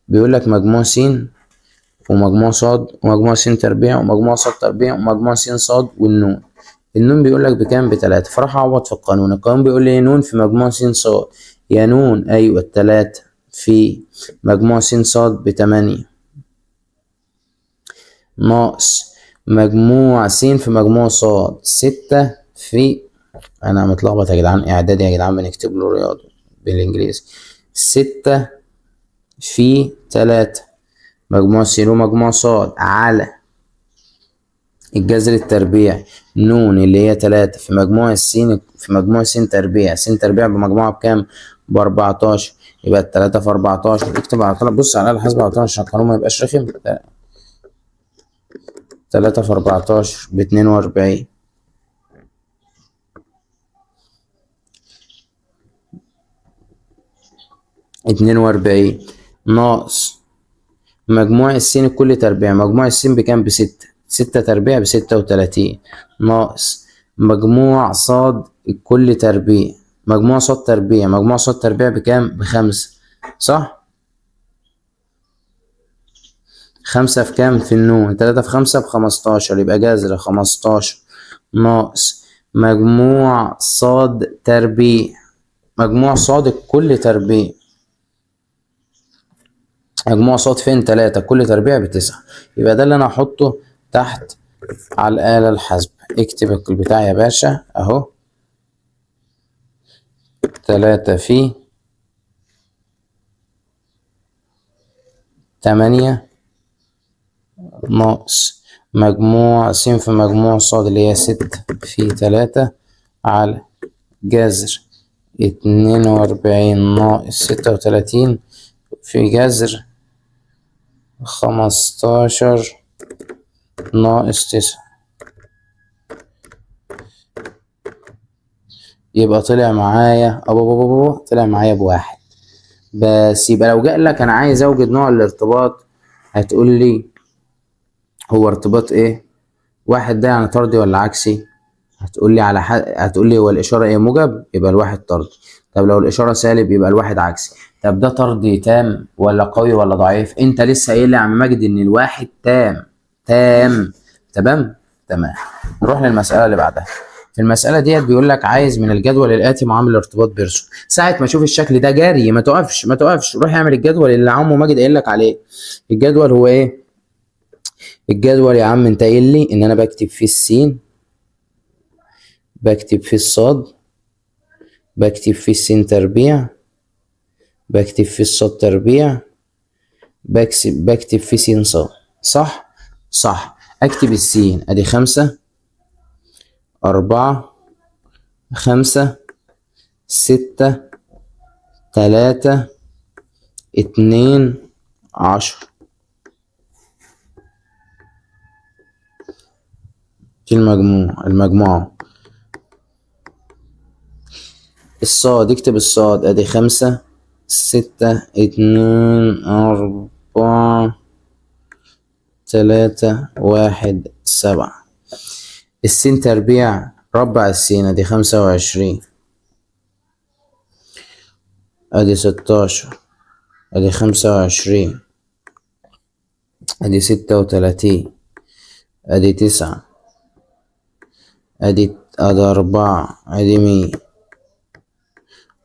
بيقول لك مجموع س ومجموع ص ومجموع س تربيع ومجموع ص تربيع ومجموع س ص والنون. النون بيقول لك بكام؟ ب3. فراح اعوض في القانون. القانون بيقول لي نون في مجموع س ص، يا نون ايوه 3 في مجموع س ص ب8 ناقص مجموع س في مجموع ص 6 في، انا متلخبط يا جدعان، اعدادي يا جدعان بنكتب له رياضه بالانجليزي. 6 في 3 مجموع س ومجموع ص على الجذر التربيعي نون اللي هي 3 في مجموع السين في مجموع س تربيع. س تربيع بمجموعة بكام؟ ب14. يبقى 3 في 14. اكتب على طول، بص على الآلة الحاسبة على طول عشان القانون ما يبقاش رخم. 3 في 14 ب42. ناقص مجموع السين الكل تربيع. مجموع السين بكام؟ ب6. 6 تربيع ب36 ناقص مجموع صاد الكل تربيع. مجموع صاد تربيع. مجموع صاد تربيع بكام؟ ب5 صح. 5 في كام؟ في النون. 3 في 5 ب15. يبقى جذر 15 ناقص مجموع صاد تربيع. مجموع صاد الكل تربيع. مجموع صاد فين؟ 3 كل تربيع ب9. يبقى ده اللي انا هحطه تحت على الآلة الحاسبة. اكتب البتاع يا باشا اهو. 3 في 8 ناقص مجموع س في مجموع ص اللي هي 6 في 3 على جذر 42 ناقص 36 في جذر 15 ناقص 9. يبقى طلع معايا طلع معايا ب1. بس يبقى لو جاء لك انا عايز اوجد نوع الارتباط، هتقول لي هو ارتباط ايه؟ 1 ده يعني طردي ولا عكسي؟ هتقول لي هتقول لي هو الاشاره ايه؟ موجب، يبقى ال1 طردي. طب لو الاشاره سالب يبقى ال1 عكسي. طب ده طردي تام ولا قوي ولا ضعيف؟ انت لسه قايل لي يا عم مجدي ان ال1 تام. تمام. نروح للمساله اللي بعدها. في المسألة ديت بيقول لك عايز من الجدول الآتي معامل ارتباط بيرسون. ساعة ما تشوف الشكل ده جاري ما توقفش، روح اعمل الجدول اللي عمو ماجد قايل لك عليه. الجدول هو ايه؟ الجدول يا عم انت قايل لي ان انا بكتب فيه السين، بكتب فيه الصاد، بكتب فيه السين تربيع، بكتب فيه الصاد تربيع، بكتب فيه سين صاد. صح. اكتب السين ادي 5 4 5 6 3 2 10. دي المجموعة. الصاد اكتب الصاد ادي 5 6 2 4 3 1 7. السين تربيع ربع السين ادي 25 ادي 16 ادي 25 ادي 36 ادي 9 ادي 4 ادي 100.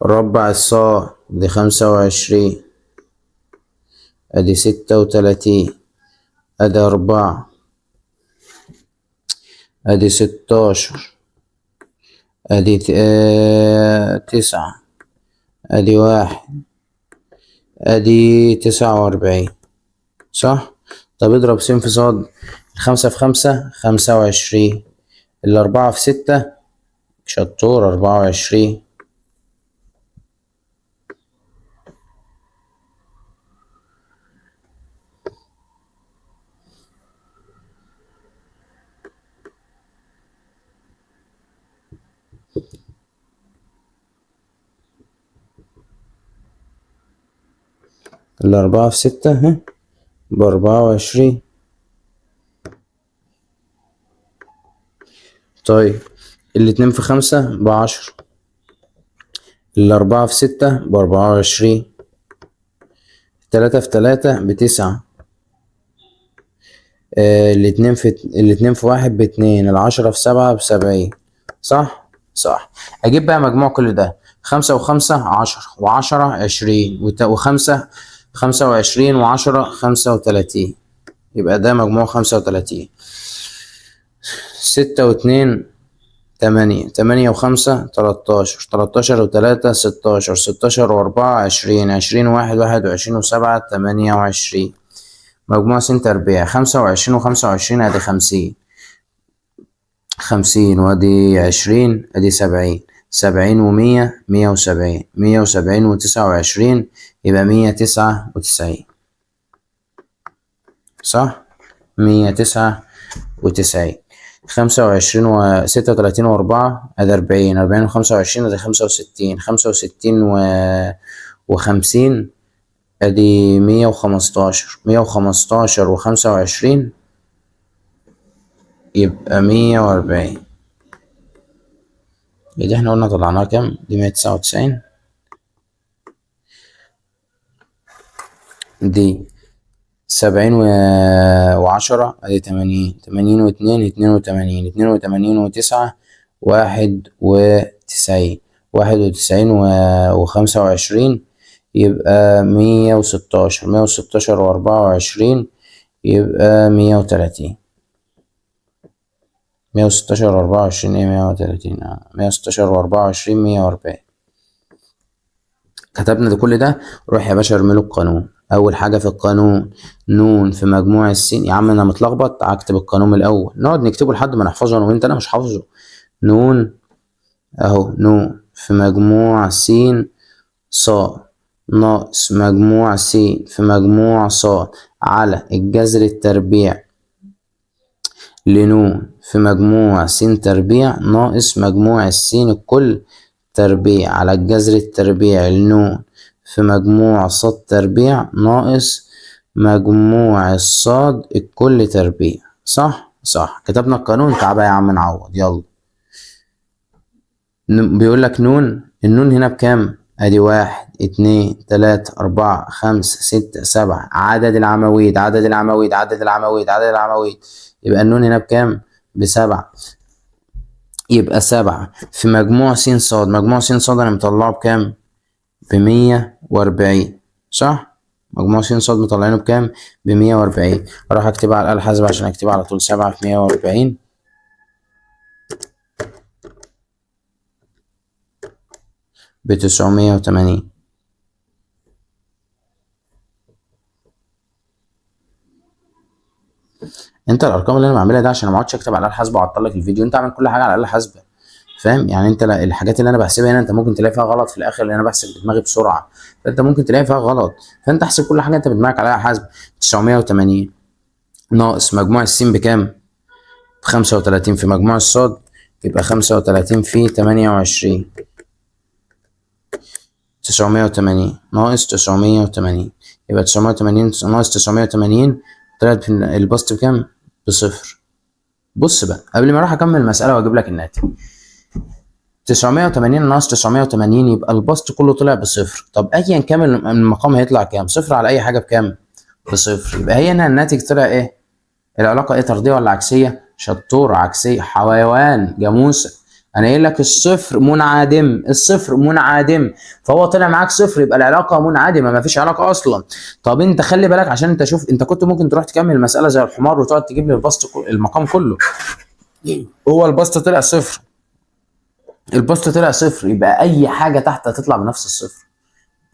ربع الصاد ادي 25 ادي 36 ادي 4 ادي 16 ادي 9 ادي 1 ادي 49 صح. طب اضرب س في صاد. 5 في 5 25. 4 في 6 شطور 24. ال4 في 6 ب24. طيب الاتنين في 5 ب10، الأربعة في 6 ب24، 3 في 3 ب9، الاتنين في 1 ب2، 10 في 7 ب70. صح؟ صح. أجيب بقى مجموع كل ده، 5 و5 10، و10 20، و5 25، و10 35. يبقى ده مجموع 35. 6 و2 8، 8 و5 13، 13 و3 16، 16 و4 20، 20 و1 21، و7 28. مجموع س تربيع 25 و25 ادي 50، 50 وادي 20 ادي 70، 70 و100 170، 170 و29 يبقى 199. صح؟ 199. 25 و36 و4 ادي 40، 40 و25 ادي 65، 65 و50 ادي 115، 115 و25 يبقى 140. دي احنا قلنا طلعناها كام؟ دي 199. دي 70 و10 ادي 80، 80 و2 82، 82 و9 91، 91 و25 يبقى 116، 116 و24 يبقى 130. 116 و24 ايه 130، 116 و24 140. كتبنا ده كل ده. روح يا باشا ارميله القانون. اول حاجه في القانون نون في مجموع السين. يا عم انا متلخبط، هكتب القانون الاول، نقعد نكتبه لحد ما نحفظه انا وانت، انا مش حافظه. نون اهو، نون في مجموع س ص ناقص مجموع س في مجموع ص على الجذر التربيع لنون في مجموع س تربيع ناقص مجموع السين الكل تربيع على الجذر التربيع لنون في مجموع ص تربيع ناقص مجموع الصاد الكل تربيع. صح؟ صح. كتبنا القانون. تعالى يا عم نعوض، يلا. بيقول لك نون، النون هنا بكام؟ ادي 1 2 3 4 5 6 7، عدد العواميد عدد العواميد عدد العواميد عدد العواميد. يبقى النون هنا بكام؟ ب7. يبقى 7 في مجموع س ص. مجموع س ص انا مطلعه بكام؟ ب140. صح؟ مجموع س ص مطلعينه بكام؟ ب140. اروح اكتبها على الآلة الحاسبة عشان اكتبها على طول. 7 في 140 ب980. انت الارقام اللي انا بعملها ده عشان ما اقعدش اكتب على الآلة الحاسبة واعطل لك الفيديو، انت اعمل كل حاجة على الآلة الحاسبة. فاهم؟ يعني انت الحاجات اللي انا بحسبها هنا انت ممكن تلاقي فيها غلط في الاخر، لان انا بحسب بدماغي بسرعة، فانت ممكن تلاقي فيها غلط. فانت احسب كل حاجة انت بدماغك على الآلة الحاسبة. 980 ناقص مجموع السين بكام؟ ب35 في مجموع الصاد يبقى 35 في 28. 980 ناقص 980 يبقى 980 ناقص 980 طلعت البسط بكام؟ بصفر. بص بقى قبل ما اروح اكمل المسألة واجيب لك الناتج، 980 ناقص 980 يبقى البسط كله طلع بصفر. طب ايا كان المقام هيطلع كام؟ صفر على اي حاجة بكام؟ بصفر. يبقى هي هنا الناتج طلع ايه؟ العلاقة ايه؟ طردية ولا عكسية؟ شطور، عكسية. حيوان، جاموسة. انا قايل لك الصفر منعدم، الصفر منعدم، فهو طلع معاك صفر يبقى العلاقة منعدمة، مفيش علاقة اصلا. طب انت خلي بالك عشان انت شوف، انت كنت ممكن تروح تكمل المسألة زي الحمار وتقعد تجيب لي البسط المقام كله. هو البسط طلع صفر، البسط طلع صفر، يبقى اي حاجة تحت هتطلع بنفس الصفر.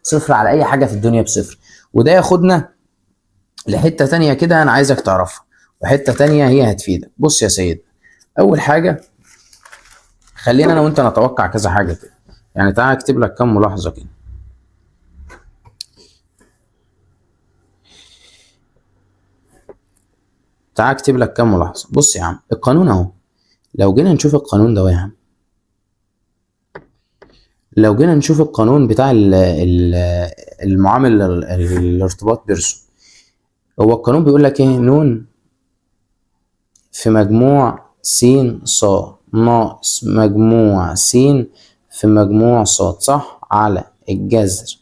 صفر على اي حاجة في الدنيا بصفر. وده ياخدنا لحتة تانية كده انا عايزك تعرفها، وحتة تانية هي هتفيدك. بص يا سيد، اول حاجة خلينا انا وانت نتوقع كذا حاجة كده. يعني تعالى اكتب لك كام ملاحظة كده. تعالى اكتب لك كام ملاحظة. بص يا عم، القانون اهو. لو جينا نشوف القانون ده يا عم، لو جينا نشوف القانون بتاع المعامل الارتباط بيرسون، هو القانون بيقول لك ايه؟ نون في مجموع س ص ناقص مجموع س في مجموع ص، صح؟ على الجذر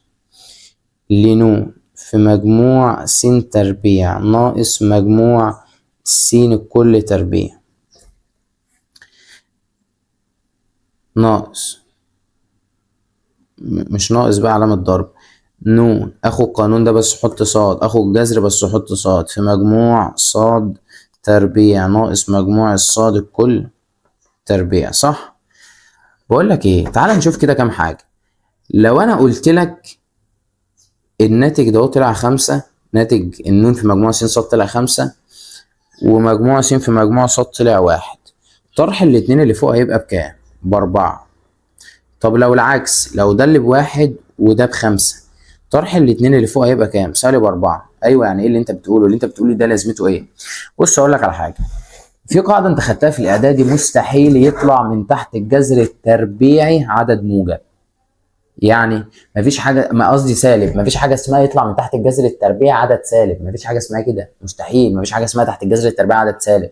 لن في مجموع س تربيع ناقص مجموع س الكل تربيع ناقص مش ناقص بقى علامة ضرب، نون اخو القانون ده بس حط صاد، اخو الجذر بس حط صاد في مجموع صاد تربيع ناقص مجموع الصاد الكل تربيع، صح؟ بقول لك ايه، تعال نشوف كده كام حاجة. لو انا قلت لك الناتج ده طلع 5، ناتج النون في مجموع س ص طلع 5 ومجموع س في مجموع ص طلع 1، طرح الاتنين اللي فوق هيبقى بكام؟ ب4. طب لو العكس، لو ده اللي ب1 وده ب5، طرح الاتنين اللي فوق هيبقى كام؟ -4. ايوه، يعني ايه اللي انت بتقوله؟ اللي انت بتقوله ده لازمته ايه؟ بص اقول لك على حاجه، في قاعده انت خدتها في الاعدادي، مستحيل يطلع من تحت الجذر التربيعي عدد موجب. يعني مفيش حاجه، ما قصدي سالب، مفيش حاجه اسمها يطلع من تحت الجذر التربيعي عدد سالب، مفيش حاجه اسمها كده، مستحيل. مفيش حاجه اسمها تحت الجذر التربيعي عدد سالب،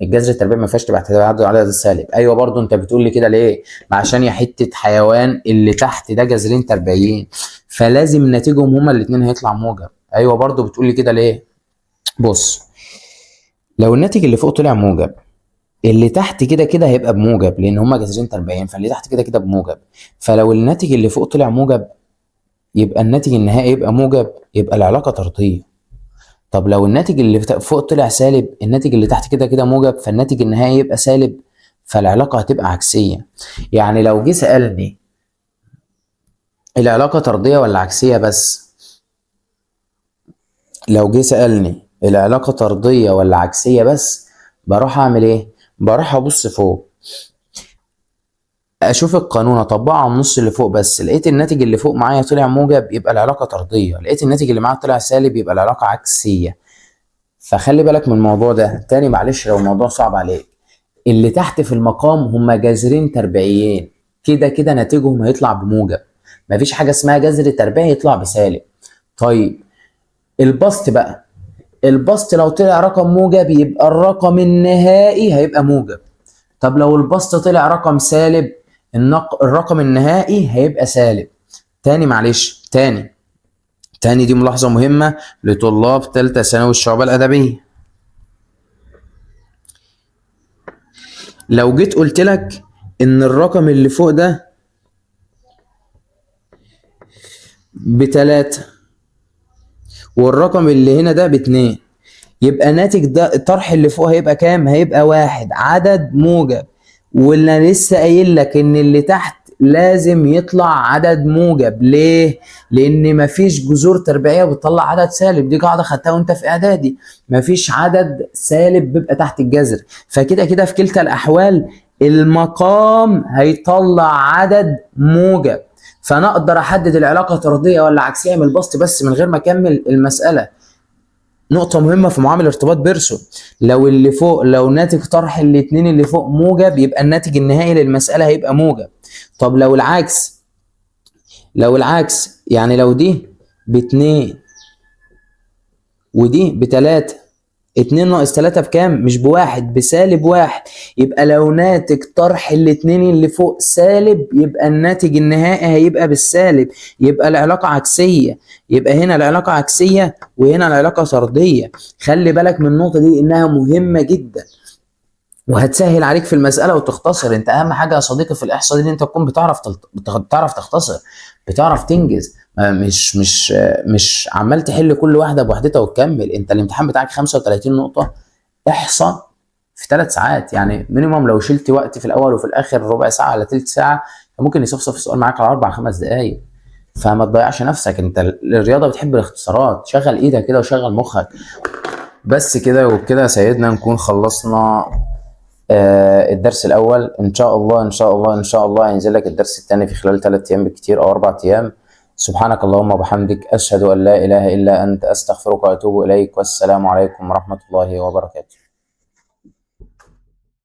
الجذر التربيعي ما فيهاش تبقى عدد سالب. ايوه برضو انت بتقول لي كده ليه؟ ما عشان يا حته حيوان اللي تحت ده جذرين تربيعيين، فلازم ناتجهم هما الاثنين هيطلع موجب. ايوه برضو بتقول لي كده ليه؟ بص، لو الناتج اللي فوق طلع موجب، اللي تحت كده كده هيبقى بموجب لان هما جذرين تربيعيين، فاللي تحت كده كده بموجب. فلو الناتج اللي فوق طلع موجب يبقى الناتج النهائي يبقى موجب، يبقى العلاقه طرديه. طب لو الناتج اللي فوق طلع سالب، الناتج اللي تحت كده كده موجب، فالناتج النهائي يبقى سالب، فالعلاقة هتبقى عكسية. يعني لو جه سألني العلاقة طردية ولا عكسية بس، لو جه سألني العلاقة طردية ولا عكسية بس، بروح أعمل إيه؟ بروح أبص فوق، أشوف القانون أطبقه على النص اللي فوق بس، لقيت الناتج اللي فوق معايا طلع موجب يبقى العلاقة طردية، لقيت الناتج اللي معايا طلع سالب يبقى العلاقة عكسية. فخلي بالك من الموضوع ده تاني، معلش لو الموضوع صعب عليك. اللي تحت في المقام هما جذرين تربيعيين، كده كده ناتجهم هيطلع بموجب، مفيش حاجه اسمها جذر تربيعي يطلع بسالب. طيب البسط بقى، البسط لو طلع رقم موجب يبقى الرقم النهائي هيبقى موجب. طب لو البسط طلع رقم سالب، الرقم النهائي هيبقى سالب. تاني معلش، تاني دي ملاحظه مهمه لطلاب ثالثه ثانوي الشعبه الادبيه. لو جيت قلت لك ان الرقم اللي فوق ده ب3 والرقم اللي هنا ده ب2، يبقى ناتج ده الطرح اللي فوق هيبقى كام؟ هيبقى 1، عدد موجب. واللي انا لسه قايل لك ان اللي تحت لازم يطلع عدد موجب. ليه؟ لان مفيش جذور تربيعيه بتطلع عدد سالب، دي قاعده خدتها وانت في اعدادي، مفيش عدد سالب بيبقى تحت الجذر. فكده كده في كلتا الاحوال المقام هيطلع عدد موجب، فانا اقدر احدد العلاقه طرديه ولا عكسيه من البسط بس من غير ما اكمل المساله. نقطة مهمة في معامل ارتباط بيرسون، لو اللي فوق، لو ناتج طرح الاتنين اللي فوق موجب يبقى الناتج النهائي للمسألة هيبقى موجب. طب لو العكس، يعني لو دي ب2 ودي ب3، 2 ناقص 3 بكام؟ مش ب1، بسالب 1، يبقى لو ناتج طرح الاتنين اللي فوق سالب يبقى الناتج النهائي هيبقى بالسالب، يبقى العلاقة عكسية. يبقى هنا العلاقة عكسية وهنا العلاقة طردية. خلي بالك من النقطة دي انها مهمة جدا وهتسهل عليك في المسألة وتختصر. انت اهم حاجة يا صديقي في الاحصاء دي ان انت تكون بتعرف تختصر، بتعرف تنجز، مش عمال تحل كل واحدة بوحدتها وتكمل. انت الامتحان بتاعك 35 نقطة احصاء في 3 ساعات، يعني مينيموم لو شلت وقت في الاول وفي الاخر ربع ساعة على تلت ساعة ممكن يصفصف السؤال معاك على 4-5 دقايق. فما تضيعش نفسك، انت الرياضة بتحب الاختصارات، شغل ايدك كده وشغل مخك. بس كده وبكده يا سيدنا نكون خلصنا الدرس الاول. ان شاء الله هينزل لك الدرس الثاني في خلال 3 ايام بالكتير او 4 ايام. سبحانك اللهم وبحمدك، اشهد ان لا اله الا انت، استغفرك واتوب اليك، والسلام عليكم ورحمة الله وبركاته.